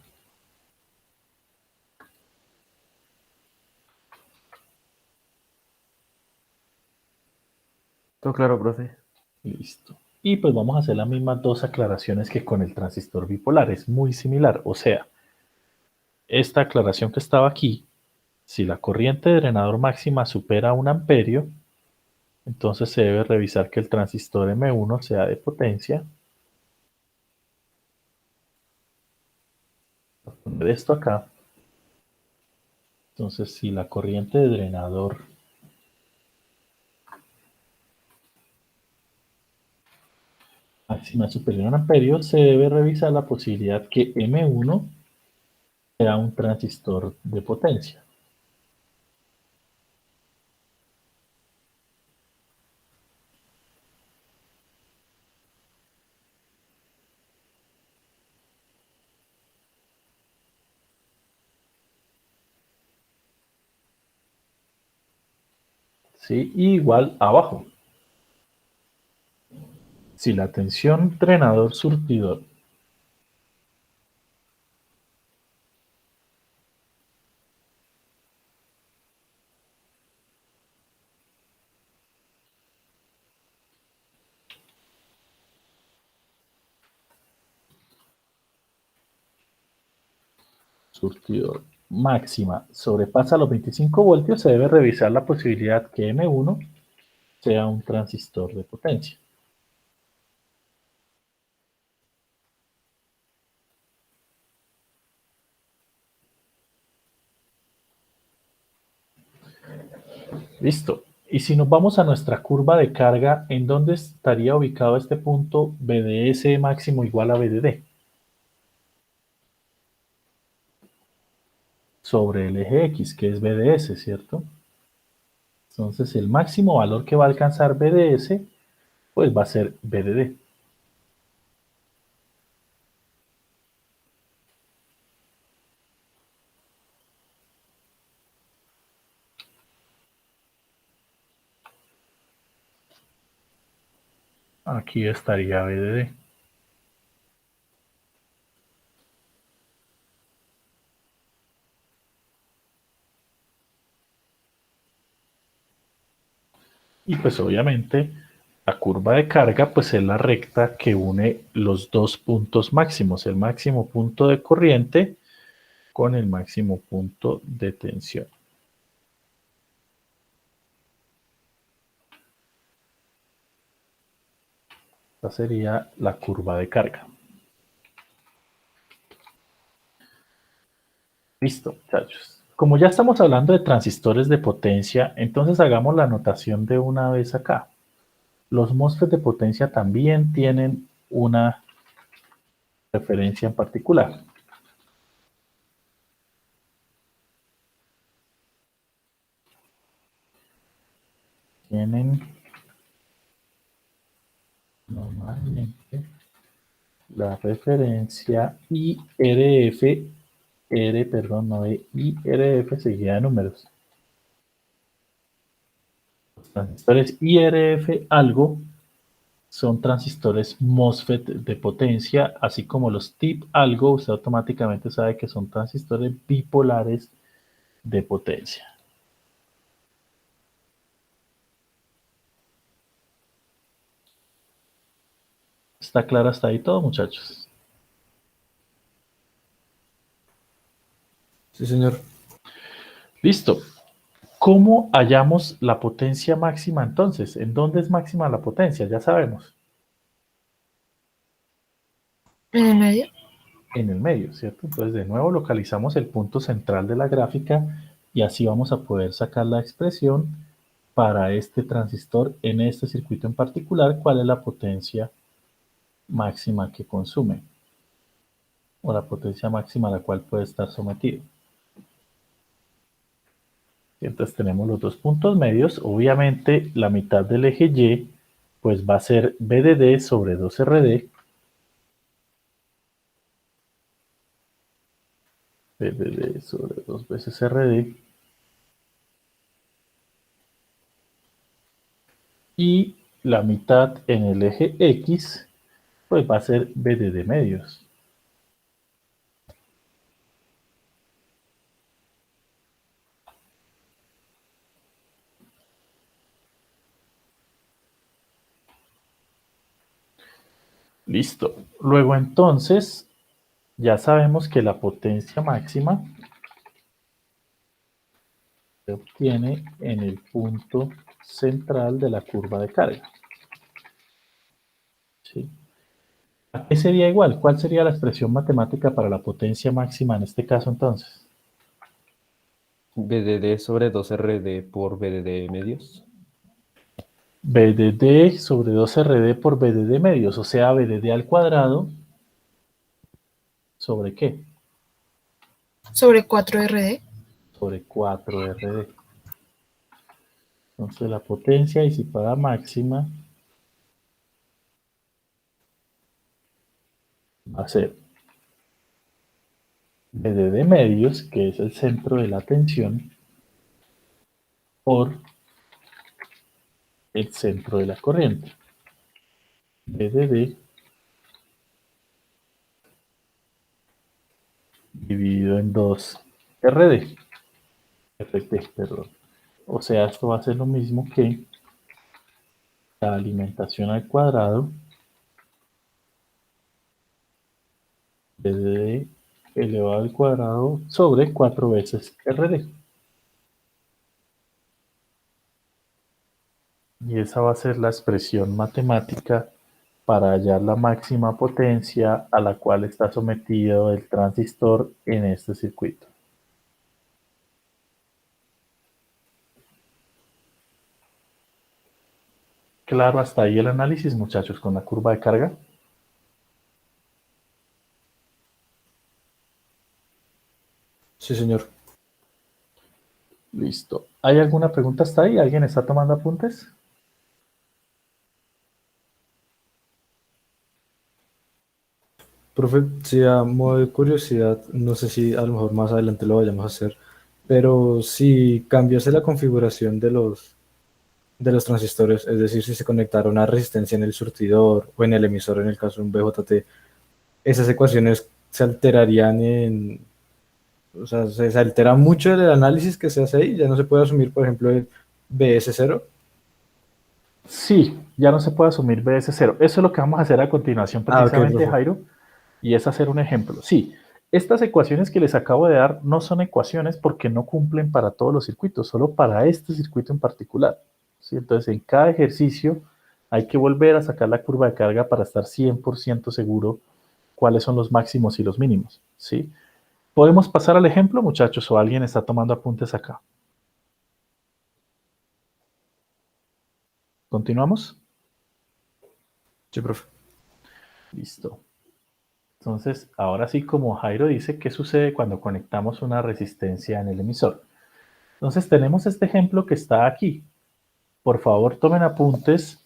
Todo claro, profe. Listo. Y pues vamos a hacer las mismas dos aclaraciones que con el transistor bipolar. Es muy similar. O sea, esta aclaración que estaba aquí, si la corriente de drenador máxima supera 1 amperio, entonces se debe revisar que el transistor M1 sea de potencia. Voy a poner esto acá. Entonces, si la corriente de drenador máxima es superior a 1 amperio, se debe revisar la posibilidad que M1 sea un transistor de potencia. ¿Sí? Y igual abajo. Si la tensión drenador surtidor máxima sobrepasa los 25 voltios, se debe revisar la posibilidad que M1 sea un transistor de potencia. Listo. Y si nos vamos a nuestra curva de carga, ¿en dónde estaría ubicado este punto BDS máximo igual a BDD? Sobre el eje X, que es BDS, ¿cierto? Entonces el máximo valor que va a alcanzar BDS, pues va a ser BDD. Aquí estaría BDD. Y pues obviamente la curva de carga pues es la recta que une los dos puntos máximos, el máximo punto de corriente con el máximo punto de tensión. Esta sería la curva de carga. Listo, muchachos. Como ya estamos hablando de transistores de potencia, entonces hagamos la anotación de una vez acá. Los MOSFET de potencia también tienen una referencia en particular. Tienen normalmente la referencia IRF, perdón, no de IRF seguida de números. Los transistores IRF algo son transistores MOSFET de potencia, así como los TIP algo, usted automáticamente sabe que son transistores bipolares de potencia. ¿Está claro hasta ahí todo, muchachos? Sí, señor. Listo. ¿Cómo hallamos la potencia máxima entonces? ¿En dónde es máxima la potencia? Ya sabemos. ¿En el medio? En el medio, ¿cierto? Entonces de nuevo localizamos el punto central de la gráfica y así vamos a poder sacar la expresión para este transistor en este circuito en particular, cuál es la potencia máxima que consume o la potencia máxima a la cual puede estar sometido. Entonces tenemos los dos puntos medios, obviamente la mitad del eje Y pues va a ser BDD sobre 2RD, BDD sobre 2 veces RD, y la mitad en el eje X pues va a ser BDD medios. Listo. Luego entonces ya sabemos que la potencia máxima se obtiene en el punto central de la curva de carga. ¿Sí? ¿A qué sería igual? ¿Cuál sería la expresión matemática para la potencia máxima en este caso entonces? BDD sobre 2RD por BDD medios. BDD sobre 2RD por BDD medios, o sea, BDD al cuadrado, ¿sobre qué? sobre 4RD. sobre 4RD. Entonces la potencia disipada máxima va a ser BD de medios, que es el centro de la tensión, por el centro de la corriente. BDD dividido en 2RD. FT, perdón. O sea, esto va a ser lo mismo que la alimentación al cuadrado BD elevado al cuadrado sobre 4 veces RD. Y esa va a ser la expresión matemática para hallar la máxima potencia a la cual está sometido el transistor en este circuito. Claro, hasta ahí el análisis, muchachos, con la curva de carga. Sí, señor. Listo. ¿Hay alguna pregunta hasta ahí? ¿Alguien está tomando apuntes? Profe, si a modo de curiosidad, no sé si a lo mejor más adelante lo vayamos a hacer, pero si cambiase la configuración de los transistores, es decir, si se conectara una resistencia en el surtidor o en el emisor en el caso de un BJT, esas ecuaciones se alterarían o sea, se altera mucho el análisis que se hace ahí, ya no se puede asumir, por ejemplo, el BS0. Sí, ya no se puede asumir BS0. Eso es lo que vamos a hacer a continuación Ah, ok, precisamente, profe. Jairo, y es hacer un ejemplo. Sí, estas ecuaciones que les acabo de dar no son ecuaciones porque no cumplen para todos los circuitos, solo para este circuito en particular. ¿Sí? Entonces, en cada ejercicio hay que volver a sacar la curva de carga para estar 100% seguro cuáles son los máximos y los mínimos. ¿Sí? ¿Podemos pasar al ejemplo, muchachos, o alguien está tomando apuntes acá? ¿Continuamos? Sí, profe. Listo. Entonces, ahora sí, como Jairo dice, ¿qué sucede cuando conectamos una resistencia en el emisor? Entonces, tenemos este ejemplo que está aquí. Por favor, tomen apuntes,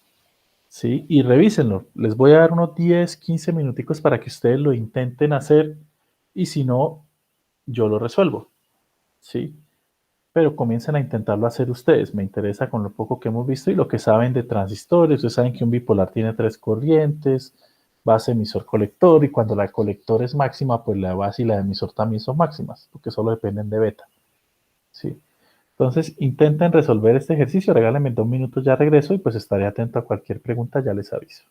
¿sí? Y revísenlo. Les voy a dar unos 10, 15 minuticos para que ustedes lo intenten hacer y si no, yo lo resuelvo, ¿sí? Pero comiencen a intentarlo hacer ustedes. Me interesa con lo poco que hemos visto y lo que saben de transistores. Ustedes saben que un bipolar tiene 3 corrientes, base, emisor, colector, y cuando la colector es máxima, pues la base y la emisor también son máximas, porque solo dependen de beta. ¿Sí? Entonces, intenten resolver este ejercicio, regálenme 2 minutos, ya regreso y pues estaré atento a cualquier pregunta, ya les aviso.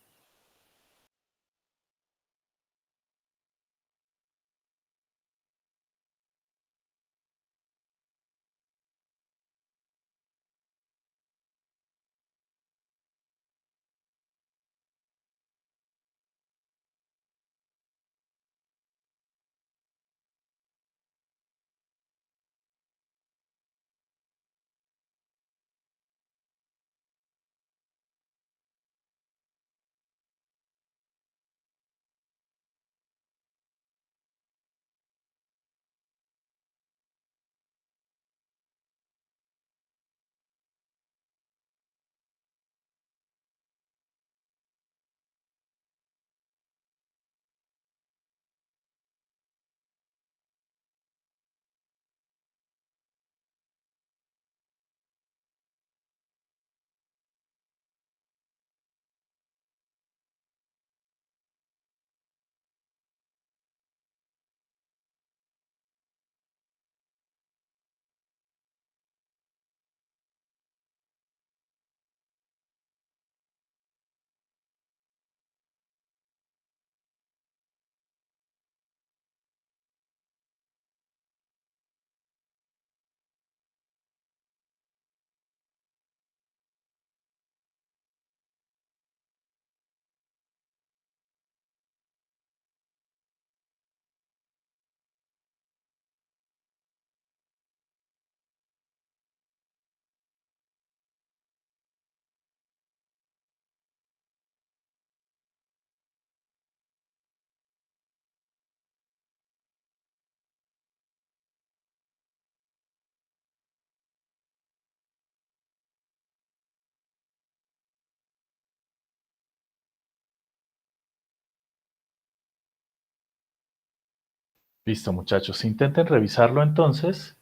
Listo, muchachos. Intenten revisarlo entonces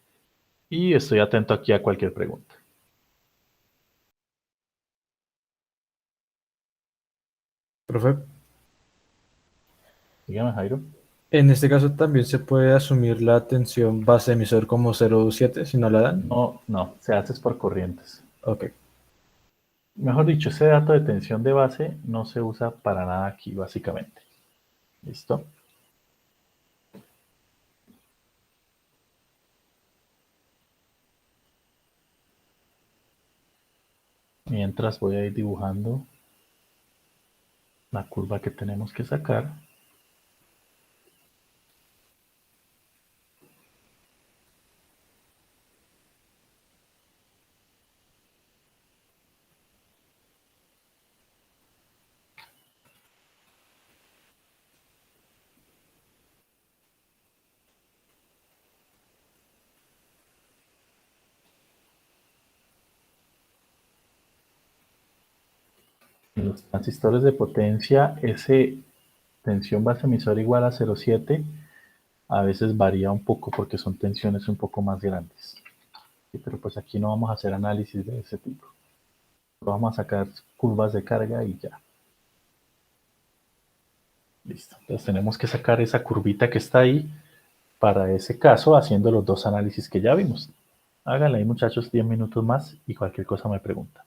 y estoy atento aquí a cualquier pregunta. Profe, Dígame, Jairo. en este caso también se puede asumir la tensión base emisor como 0,7 si no la dan. No, no, se hace es por corrientes. Ok. Mejor dicho, ese dato de tensión de base no se usa para nada aquí, básicamente. ¿Listo? Mientras voy a ir dibujando la curva que tenemos que sacar. En los transistores de potencia, ese tensión base emisor igual a 0,7 a veces varía un poco porque son tensiones un poco más grandes. Sí, pero pues aquí no vamos a hacer análisis de ese tipo. Vamos a sacar curvas de carga y ya. Listo. Entonces tenemos que sacar esa curvita que está ahí para ese caso haciendo los dos análisis que ya vimos. Háganle ahí muchachos 10 minutos más y cualquier cosa me preguntan.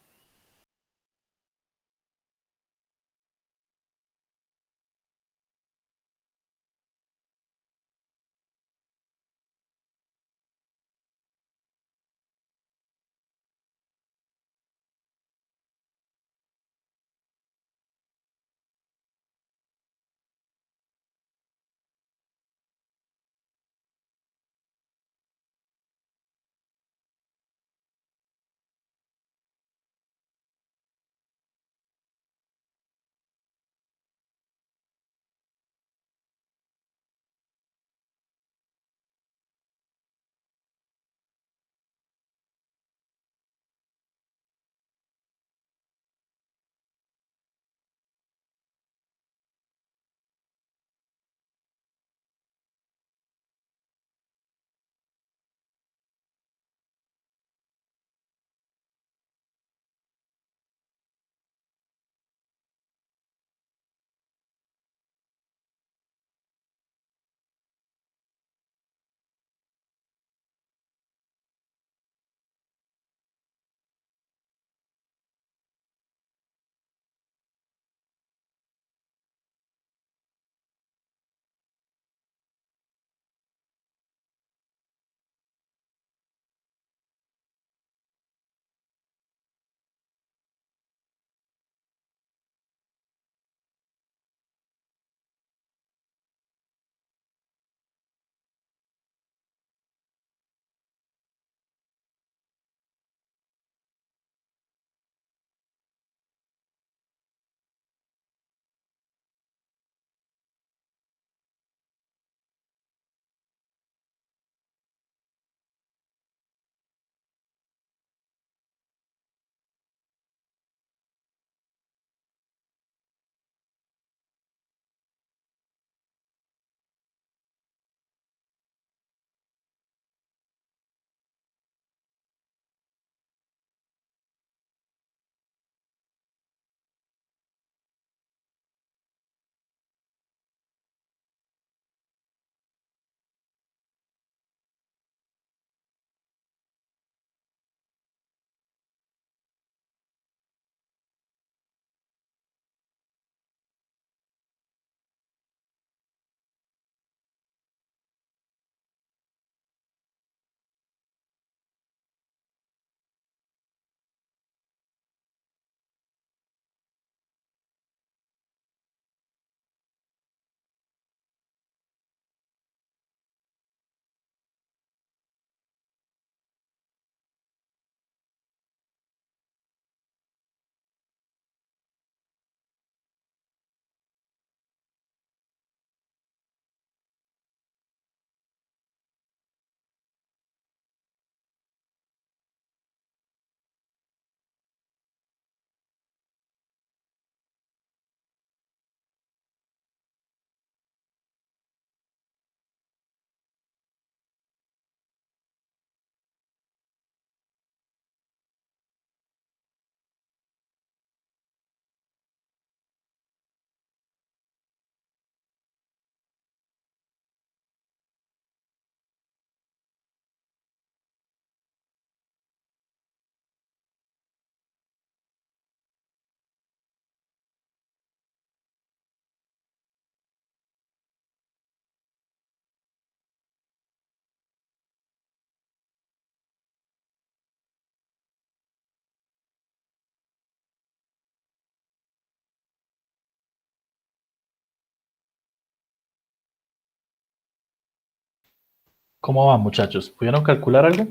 ¿Cómo van, muchachos? ¿Pudieron calcular algo?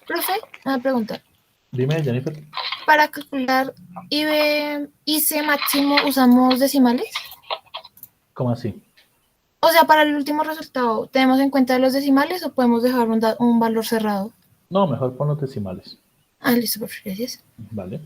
Profe, una pregunta. Dime, Jennifer. Para calcular IC máximo, ¿usamos decimales? ¿Cómo así? O sea, para el último resultado, ¿tenemos en cuenta los decimales o podemos dejar un valor cerrado? No, mejor pon los decimales. Ah, listo, profe, gracias. Vale.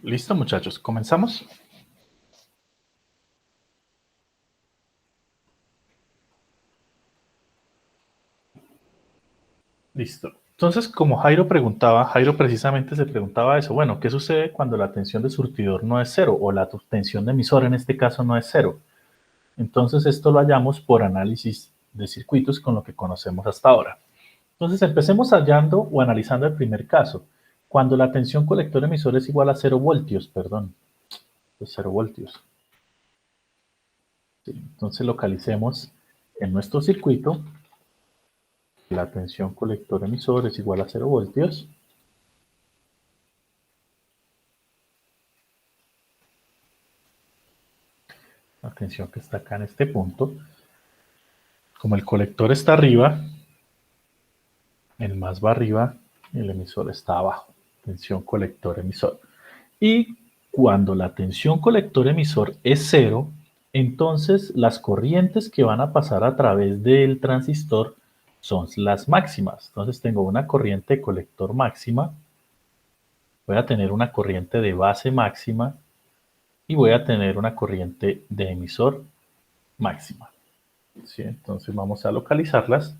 Listo, muchachos. ¿Comenzamos? Listo. Entonces, como Jairo precisamente se preguntaba eso. Bueno, ¿qué sucede cuando la tensión de surtidor no es cero o la tensión de emisor en este caso no es cero? Entonces, esto lo hallamos por análisis de circuitos con lo que conocemos hasta ahora. Entonces, empecemos hallando o analizando el primer caso. Cuando la tensión colector-emisor es igual a 0 voltios, perdón, pues 0 voltios. Sí, entonces, localicemos en nuestro circuito la tensión colector-emisor es igual a 0 voltios. La tensión que está acá en este punto. Como el colector está arriba, el más va arriba y el emisor está abajo. Tensión colector-emisor. Y cuando la tensión colector-emisor es cero, entonces las corrientes que van a pasar a través del transistor son las máximas. Entonces tengo una corriente colector máxima Voy a tener una corriente de base máxima y voy a tener una corriente de emisor máxima. ¿Sí? Entonces vamos a localizarlas.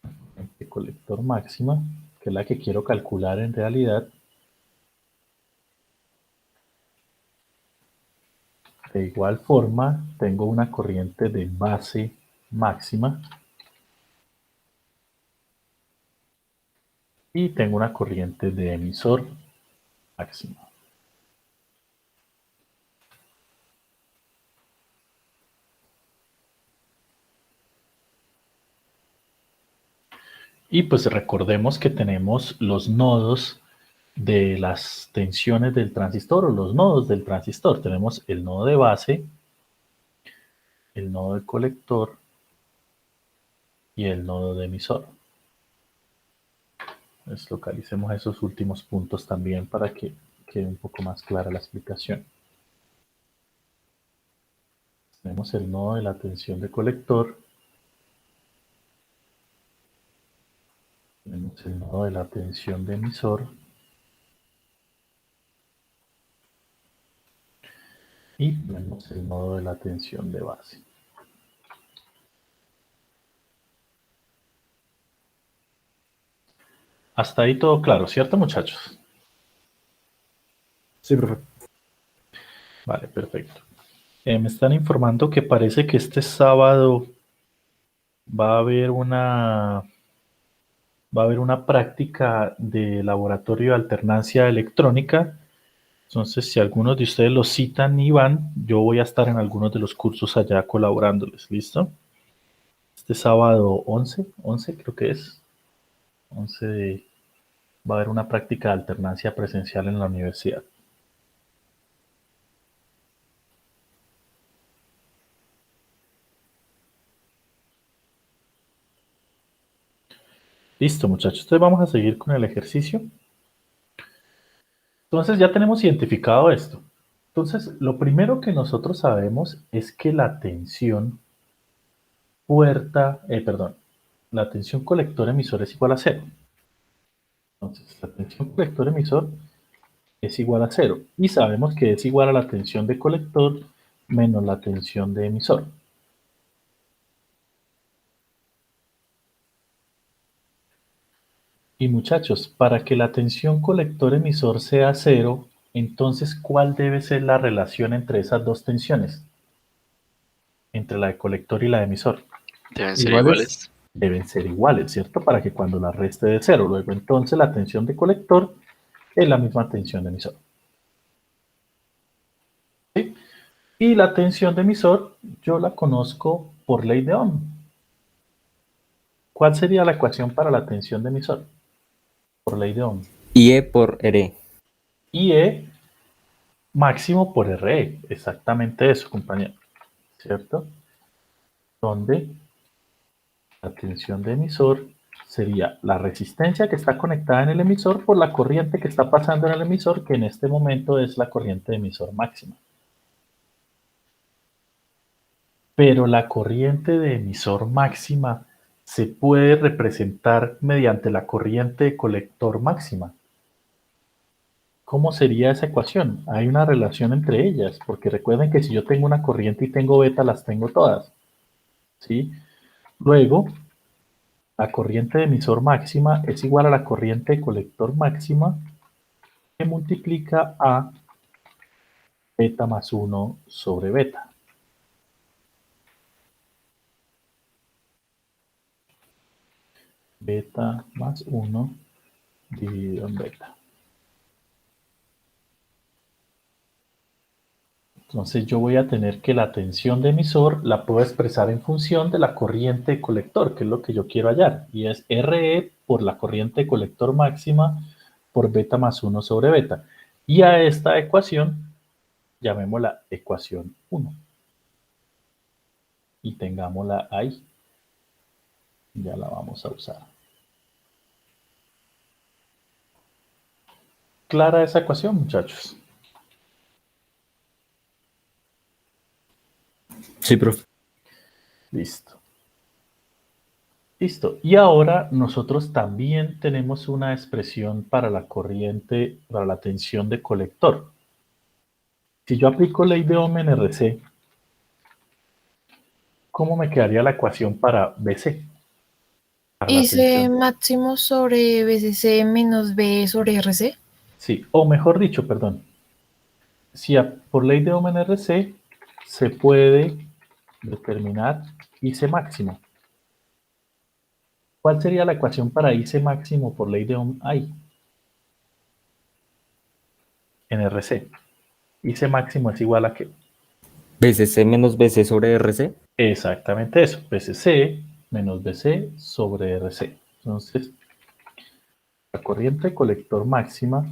Corriente colector máxima, que es la que quiero calcular en realidad. De igual forma, tengo una corriente de base máxima y tengo una corriente de emisor máxima. Y pues recordemos que tenemos los nodos de las tensiones del transistor o los nodos del transistor. Tenemos el nodo de base, el nodo de colector y el nodo de emisor. Entonces localicemos esos últimos puntos también para que quede un poco más clara la explicación. Tenemos el nodo de la tensión de colector. Tenemos el nodo de la tensión de emisor. Y tenemos el nodo de la tensión de base. Hasta ahí todo claro, ¿cierto, muchachos? Sí, profe. Vale, perfecto. Me están informando que parece que este sábado va a haber una práctica de laboratorio de alternancia electrónica. Entonces, si algunos de ustedes lo citan y van, yo voy a estar en algunos de los cursos allá colaborándoles, ¿listo? Este sábado 11 creo que es, va a haber una práctica de alternancia presencial en la universidad. Listo, muchachos. Entonces vamos a seguir con el ejercicio. Entonces ya tenemos identificado esto. Entonces, lo primero que nosotros sabemos es que la tensión la tensión colector-emisor es igual a cero. Entonces, la tensión colector-emisor es igual a cero. Y sabemos que es igual a la tensión de colector menos la tensión de emisor. Y muchachos, para que la tensión colector-emisor sea cero, entonces, ¿cuál debe ser la relación entre esas dos tensiones? Entre la de colector y la de emisor. Deben ser Iguales. iguales. Deben ser iguales, ¿cierto? Para que cuando la reste de cero, luego entonces la tensión de colector es la misma tensión de emisor. ¿Sí? Y la tensión de emisor yo la conozco por ley de Ohm. ¿Cuál sería la ecuación para la tensión de emisor? Por ley de Ohm. IE por RE. IE máximo por RE. Exactamente eso, compañero. ¿Cierto? Donde la tensión de emisor sería la resistencia que está conectada en el emisor por la corriente que está pasando en el emisor, que en este momento es la corriente de emisor máxima. Pero la corriente de emisor máxima se puede representar mediante la corriente de colector máxima. ¿Cómo sería esa ecuación? Hay una relación entre ellas, porque recuerden que si yo tengo una corriente y tengo beta, las tengo todas. ¿Sí? Luego, la corriente de emisor máxima es igual a la corriente de colector máxima que multiplica a beta más 1 sobre beta. Beta más 1 dividido en beta. Entonces yo voy a tener que la tensión de emisor la puedo expresar en función de la corriente de colector, que es lo que yo quiero hallar. Y es RE por la corriente de colector máxima por beta más 1 sobre beta. Y a esta ecuación llamémosla ecuación 1. Y tengámosla ahí. Ya la vamos a usar. ¿Clara esa ecuación, muchachos? Sí, profe. Listo. Listo. Y ahora nosotros también tenemos una expresión para la corriente, para la tensión de colector. Si yo aplico ley de Ohm en RC, ¿cómo me quedaría la ecuación para BC? Para la IC tensión. máximo sobre BCC menos B sobre RC. Sí, o mejor dicho, perdón. Si por ley de Ohm en RC se puede determinar IC máximo. ¿Cuál sería la ecuación para IC máximo por ley de Ohm ahí? En RC. IC máximo es igual a ¿qué? BCC menos BC sobre RC. Exactamente eso. BCC menos BC sobre RC. Entonces, la corriente colector máxima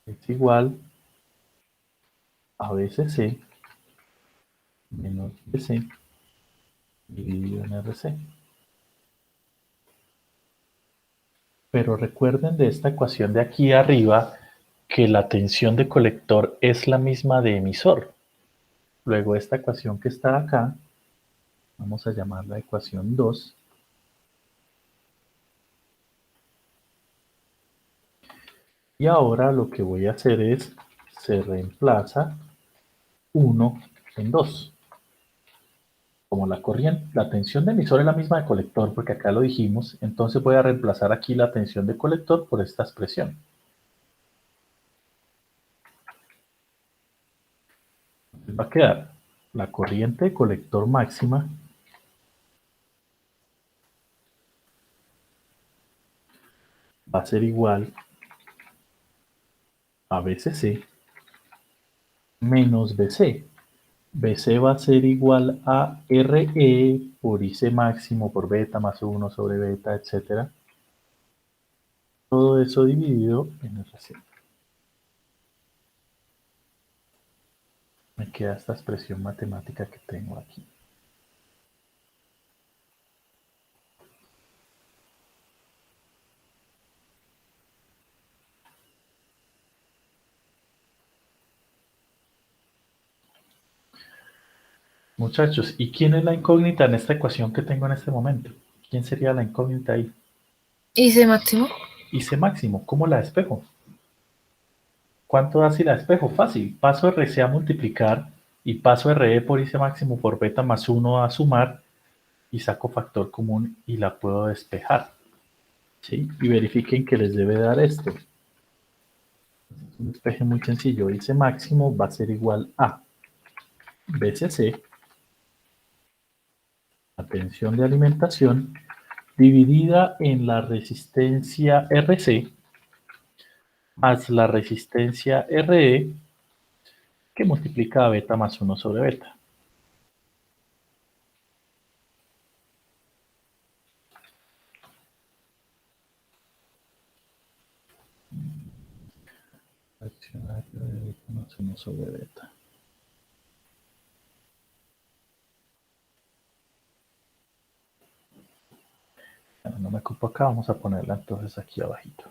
es igual a BCC menos BC dividido en RC. Pero recuerden de esta ecuación de aquí arriba que la tensión de colector es la misma de emisor. Luego esta ecuación que está acá, vamos a llamarla ecuación 2. Y ahora lo que voy a hacer es, se reemplaza 1 en 2. Como la corriente, la tensión de emisor es la misma de colector, porque acá lo dijimos, entonces voy a reemplazar aquí la tensión de colector por esta expresión. Entonces va a quedar la corriente de colector máxima va a ser igual a BCC menos BC. BC va a ser igual a RE por IC máximo por beta más 1 sobre beta, etc. Todo eso dividido en RC. Me queda esta expresión matemática que tengo aquí. Muchachos, ¿y quién es la incógnita en esta ecuación que tengo en este momento? ¿Quién sería la incógnita ahí? IC máximo. IC máximo, ¿cómo la despejo? ¿Cuánto da si la despejo? Fácil, paso RC a multiplicar y paso RE por IC máximo por beta más 1 a sumar y saco factor común y la puedo despejar. ¿Sí? Y verifiquen que les debe dar esto. Un despeje muy sencillo. IC máximo va a ser igual a BCC, la tensión de alimentación, dividida en la resistencia RC más la resistencia RE, que multiplica a beta más 1 sobre beta. Fraccionario de beta más 1 sobre beta. Bueno, no me ocupo acá, vamos a ponerla entonces aquí abajito.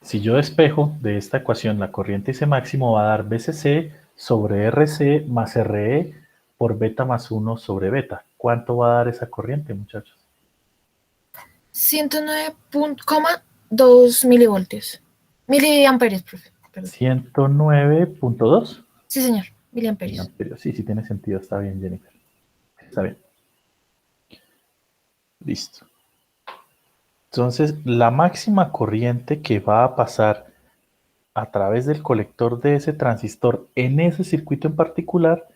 Si yo despejo de esta ecuación la corriente IC máximo va a dar BCC sobre RC más RE por beta más 1 sobre beta. ¿Cuánto va a dar esa corriente, muchachos? 109,2 milivoltios. Miliamperios, profe. Perdón. 109.2 Sí, señor. Miliamperios. miliamperios. Sí, sí tiene sentido, está bien, Jennifer. Está bien. Listo. Entonces, la máxima corriente que va a pasar a través del colector de ese transistor en ese circuito en particular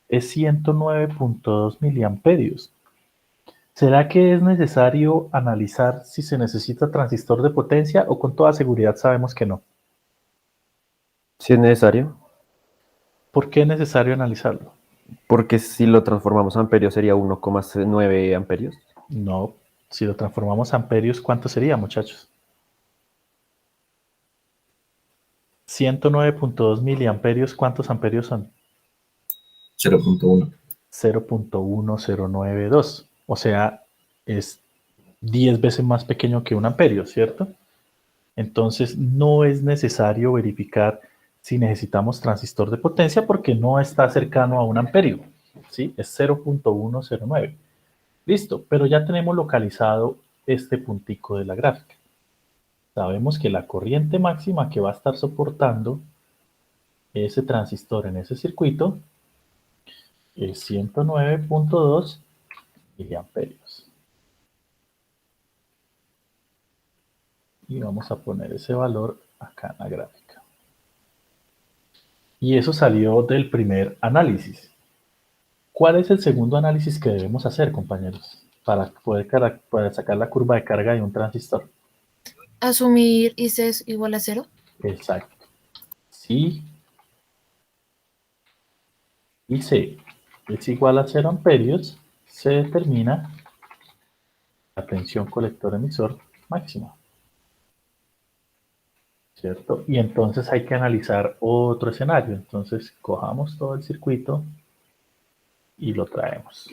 es 109.2 miliamperios. ¿Será que es necesario analizar si se necesita transistor de potencia o con toda seguridad sabemos que no? Si es necesario, ¿Por qué es necesario analizarlo? porque si lo transformamos a amperios sería 1,9 amperios. No, si lo transformamos a amperios, ¿cuánto sería, muchachos? 109.2 miliamperios, ¿cuántos amperios son? 0.1. 0.1092. O sea, es 10 veces más pequeño que un amperio, ¿cierto? Entonces, no es necesario verificar si necesitamos transistor de potencia porque no está cercano a 1 amperio, ¿sí? Es 0.109. Listo, pero ya tenemos localizado este puntico de la gráfica. Sabemos que la corriente máxima que va a estar soportando ese transistor en ese circuito es 109.2 miliamperios. Y vamos a poner ese valor acá en la gráfica. Y eso salió del primer análisis. ¿Cuál es el segundo análisis que debemos hacer, compañeros, para poder sacar la curva de carga de un transistor? Asumir IC es igual a 0. Exacto. Si IC es igual a 0 amperios, se determina la tensión colector-emisor máxima. ¿Cierto? Y entonces hay que analizar otro escenario. Entonces cojamos todo el circuito y lo traemos.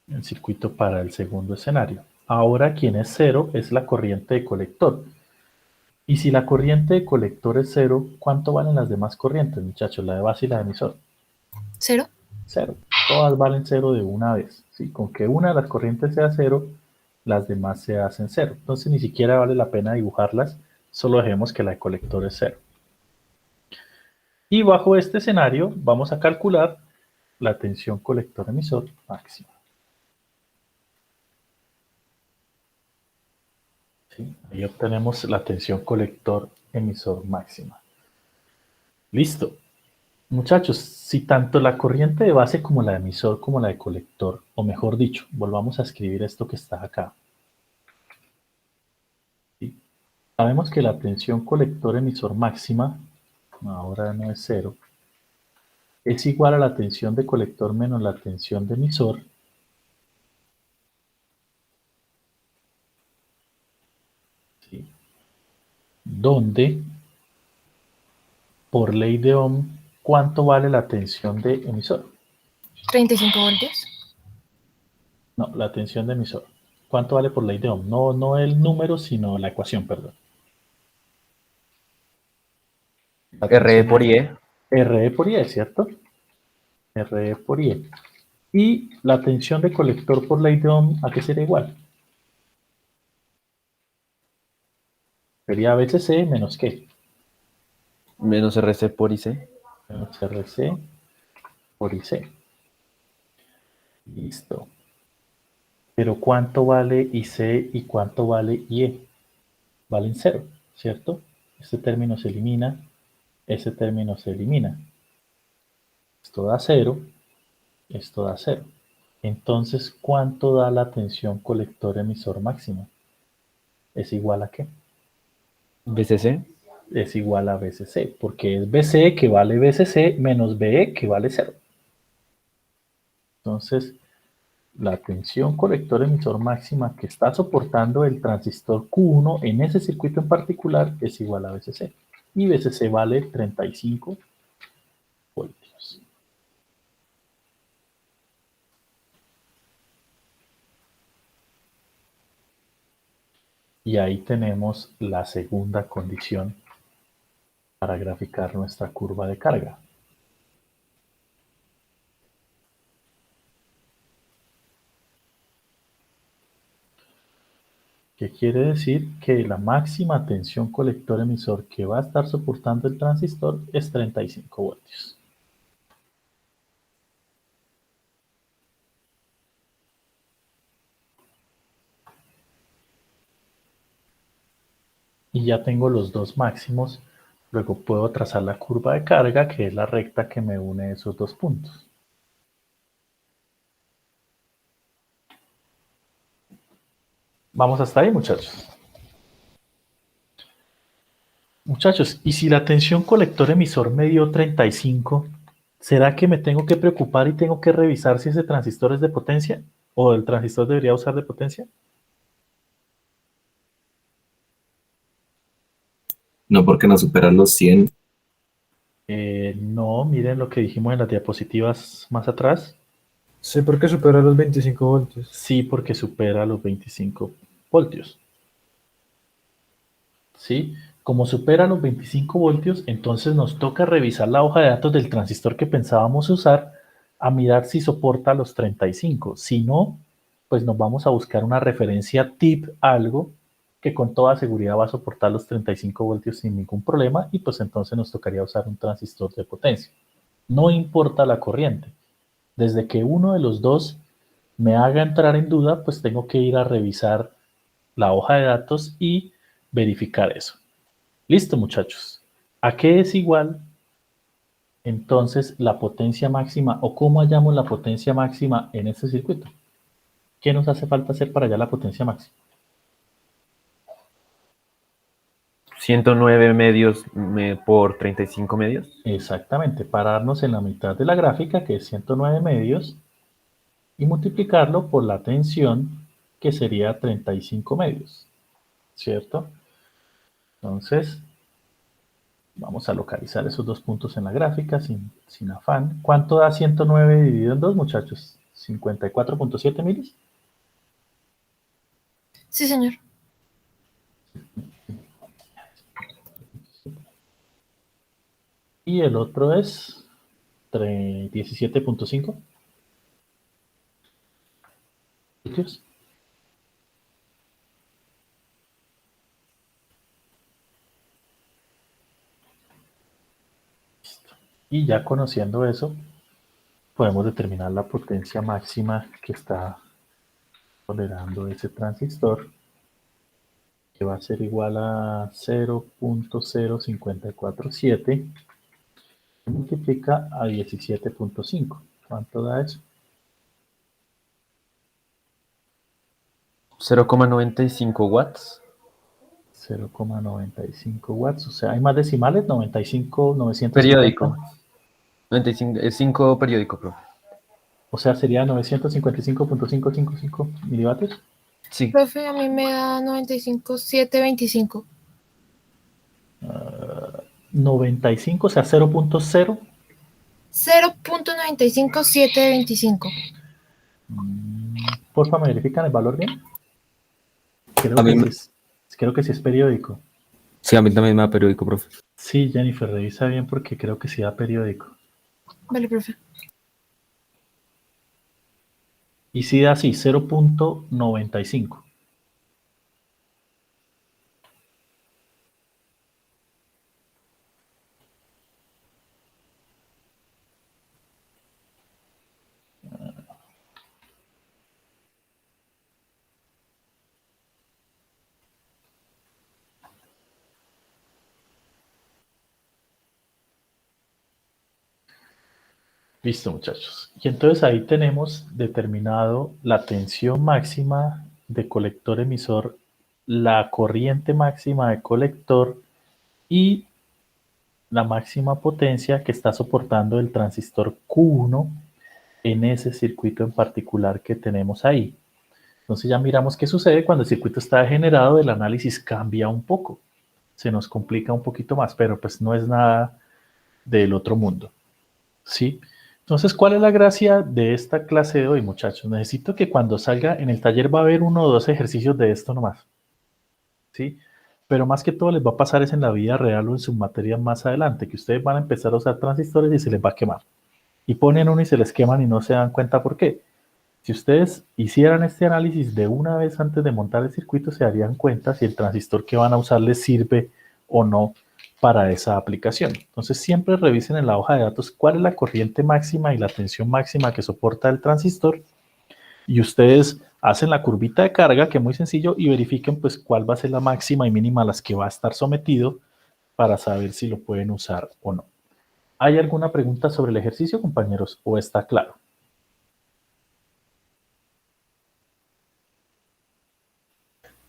El circuito para el segundo escenario. Ahora quien es 0 es la corriente de colector. Y si la corriente de colector es 0, ¿cuánto valen las demás corrientes, muchachos? La de base y la de emisor. 0. 0. Todas valen 0 de una vez. ¿Sí? Con que una de las corrientes sea 0, las demás se hacen 0. Entonces ni siquiera vale la pena dibujarlas, solo dejemos que la de colector es 0. Y bajo este escenario vamos a calcular la tensión colector-emisor máxima. ¿Sí? Ahí obtenemos la tensión colector-emisor máxima. Listo. Muchachos, si tanto la corriente de base como la de emisor como la de colector, o mejor dicho, volvamos a escribir esto que está acá. ¿Sí? Sabemos que la tensión colector-emisor máxima, ahora no es 0, es igual a la tensión de colector menos la tensión de emisor. ¿Sí? Donde, por ley de Ohm, ¿cuánto vale la tensión de emisor? 35 voltios. No, la tensión de emisor. ¿Cuánto vale por ley de Ohm? No el número, sino la ecuación, perdón. La RE tensión por IE. RE por IE, ¿cierto? RE por IE. Y la tensión de colector por ley de Ohm, ¿a qué sería igual? Sería VCC menos ¿qué? Menos RC por IC. Menos RC por IC. Listo. Pero ¿cuánto vale IC y cuánto vale IE? Valen 0, ¿cierto? Este término se elimina, ese término se elimina. Esto da 0, esto da 0. Entonces, ¿cuánto da la tensión colector-emisor máxima? ¿Es igual a qué? BCC. Es igual a BCC, porque es BC que vale BCC menos BE que vale 0. Entonces, la tensión colector-emisor máxima que está soportando el transistor Q1 en ese circuito en particular es igual a BCC. Y BCC vale 35 voltios. Y ahí tenemos la segunda condición para graficar nuestra curva de carga. ¿Qué quiere decir? Que la máxima tensión colector-emisor que va a estar soportando el transistor es 35 voltios. Y ya tengo los dos máximos, luego puedo trazar la curva de carga, que es la recta que me une esos dos puntos. Vamos hasta ahí, muchachos. Muchachos, y si la tensión colector-emisor me dio 35, ¿será que me tengo que preocupar y tengo que revisar si ese transistor es de potencia? ¿O el transistor debería usar de potencia? No, porque no superan los 100. No, miren lo que dijimos en las diapositivas más atrás. Sí, porque supera los 25 voltios. Sí, porque supera los 25 voltios. ¿sí? Como supera los 25 voltios, entonces nos toca revisar la hoja de datos del transistor que pensábamos usar a mirar si soporta los 35. Si no, pues nos vamos a buscar una referencia tip, algo que con toda seguridad va a soportar los 35 voltios sin ningún problema y pues entonces nos tocaría usar un transistor de potencia. No importa la corriente. Desde que uno de los dos me haga entrar en duda, pues tengo que ir a revisar la hoja de datos y verificar eso. Listo, muchachos. ¿A qué es igual entonces la potencia máxima o cómo hallamos la potencia máxima en este circuito? ¿Qué nos hace falta hacer para hallar la potencia máxima? 109 medios por 35 medios. Exactamente, pararnos en la mitad de la gráfica, que es 109 medios, y multiplicarlo por la tensión, que sería 35 medios, ¿cierto? Entonces, vamos a localizar esos dos puntos en la gráfica sin afán. ¿Cuánto da 109 dividido en 2, muchachos? 54.7 milis. Sí, señor. Y el otro es 17.5 voltios. Listo. Y ya conociendo eso, podemos determinar la potencia máxima que está tolerando ese transistor, que va a ser igual a 0.0547 multiplica a 17.5. ¿Cuánto da eso? 0,95 watts. 0,95 watts. O sea, hay más decimales, 95, 950. Periódico. 95, es 5 periódico, profe. O sea, sería 955.555 milivatios. Sí. Profe, a mí me da 95,725. 95, o sea, 0.0. 0,95725. Porfa, ¿me verifican el valor bien? Creo A que mí sí me- es, creo que sí es periódico. Sí, a mí también me da periódico, profe. Sí, Jennifer, revisa bien porque creo que sí da periódico. Vale, profe. Y sí da así, 0.95. Listo, muchachos. Y entonces ahí tenemos determinado la tensión máxima de colector emisor, la corriente máxima de colector y la máxima potencia que está soportando el transistor Q1 en ese circuito en particular que tenemos ahí. Entonces ya miramos qué sucede cuando el circuito está degenerado, el análisis cambia un poco, se nos complica un poquito más, pero pues no es nada del otro mundo, ¿sí? Entonces, ¿cuál es la gracia de esta clase de hoy, muchachos? Necesito que cuando salga en el taller va a haber 1 o 2 ejercicios de esto nomás, ¿sí? Pero más que todo les va a pasar es en la vida real o en su materia más adelante, que ustedes van a empezar a usar transistores y se les va a quemar. Y ponen uno y se les queman y no se dan cuenta por qué. Si ustedes hicieran este análisis de una vez antes de montar el circuito, se darían cuenta si el transistor que van a usar les sirve o no para esa aplicación. Entonces siempre revisen en la hoja de datos cuál es la corriente máxima y la tensión máxima que soporta el transistor y ustedes hacen la curvita de carga, que es muy sencillo, y verifiquen pues cuál va a ser la máxima y mínima a las que va a estar sometido para saber si lo pueden usar o no. ¿Hay alguna pregunta sobre el ejercicio, compañeros, o está claro?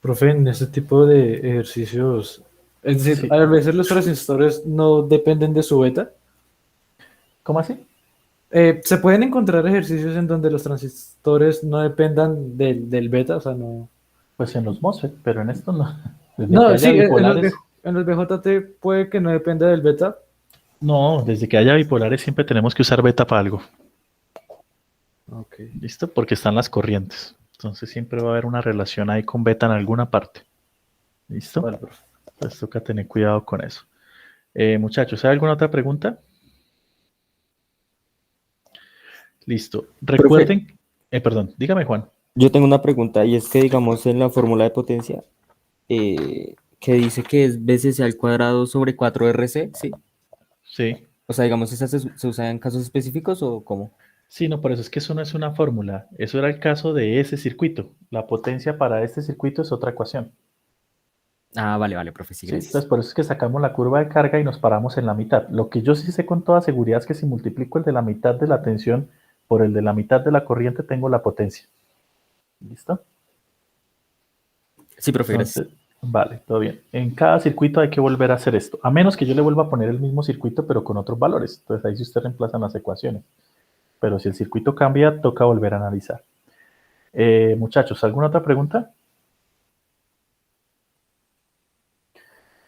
Profe, en este tipo de ejercicios, es decir, Sí. a veces los transistores no dependen de su beta. ¿Cómo así? Se pueden encontrar ejercicios en donde los transistores no dependan del beta, o sea, no. Pues en los MOSFET, pero en esto no. Desde que No, haya sí, bipolares, en los BJT puede que no dependa del beta. no, desde que haya bipolares siempre tenemos que usar beta para algo. Ok. ¿Listo? Porque están las corrientes. Entonces siempre va a haber una relación ahí con beta en alguna parte. ¿Listo? Vale, profe. Entonces toca tener cuidado con eso. Muchachos, ¿hay alguna otra pregunta? Listo. Recuerden, perdón, dígame, Juan. Yo tengo una pregunta y es que, digamos, en la fórmula de potencia, que dice que es BCC al cuadrado sobre 4RC, ¿sí? Sí. O sea, digamos, ¿esa se usa en casos específicos o cómo? Sí, no, por eso es que eso no es una fórmula. Eso era el caso de ese circuito. La potencia para este circuito es otra ecuación. Ah, vale, profe, sí, Sí, gracias. entonces por eso es que sacamos la curva de carga y nos paramos en la mitad. Lo que yo sí sé con toda seguridad es que si multiplico el de la mitad de la tensión por el de la mitad de la corriente, tengo la potencia. ¿Listo? Sí, profe, gracias. Entonces, vale, todo bien. En cada circuito hay que volver a hacer esto, a menos que yo le vuelva a poner el mismo circuito pero con otros valores. Entonces ahí sí usted reemplaza las ecuaciones. Pero si el circuito cambia, toca volver a analizar. Muchachos, ¿alguna otra pregunta?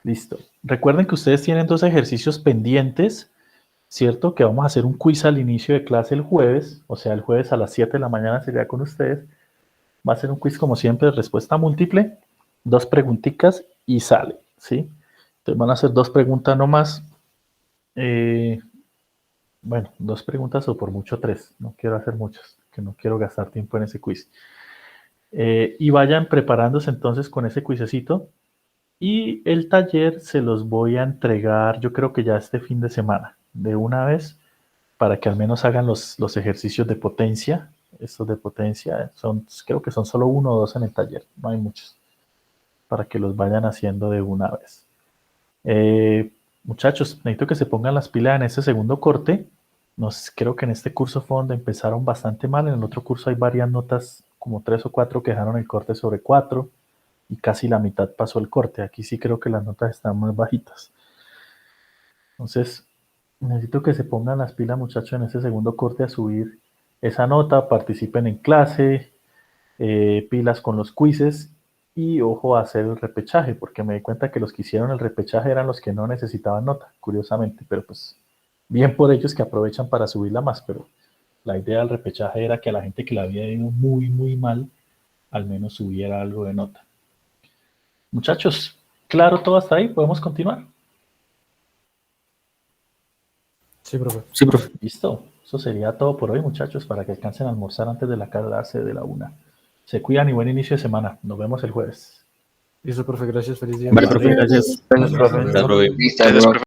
Listo. Recuerden que ustedes tienen 2 ejercicios pendientes, ¿cierto? Que vamos a hacer un quiz al inicio de clase el jueves, o sea, el jueves a las 7 de la mañana sería con ustedes. Va a ser un quiz como siempre de respuesta múltiple, 2 preguntitas y sale, ¿sí? Entonces van a hacer 2 preguntas nomás. Bueno, 2 preguntas o por mucho 3. No quiero hacer muchas, que no quiero gastar tiempo en ese quiz. Y vayan preparándose entonces con ese quizecito. Y el taller se los voy a entregar, yo creo que ya este fin de semana, de una vez, para que al menos hagan los ejercicios de potencia. Estos de potencia creo que son solo 1 o 2 en el taller, no hay muchos, para que los vayan haciendo de una vez. Muchachos, necesito que se pongan las pilas en este segundo corte. Creo que en este curso fue donde empezaron bastante mal. En el otro curso hay varias notas, como 3 o 4 que dejaron el corte sobre 4 y casi la mitad pasó el corte. Aquí sí creo que las notas están más bajitas. Entonces, necesito que se pongan las pilas, muchachos, en este segundo corte a subir esa nota, participen en clase, pilas con los quizzes y ojo a hacer el repechaje, porque me di cuenta que los que hicieron el repechaje eran los que no necesitaban nota, curiosamente, pero pues bien por ellos que aprovechan para subirla más, pero la idea del repechaje era que a la gente que la había ido muy, muy mal, al menos subiera algo de nota. Muchachos, claro todo hasta ahí, podemos continuar. Sí, profe. Sí, profe. Listo, eso sería todo por hoy, muchachos, para que alcancen a almorzar antes de la clase de la 1. Se cuidan y buen inicio de semana. Nos vemos el jueves. Listo, profe, gracias, feliz día. Vale, profe, gracias. Gracias, profe. Gracias, profe. Gracias, profe.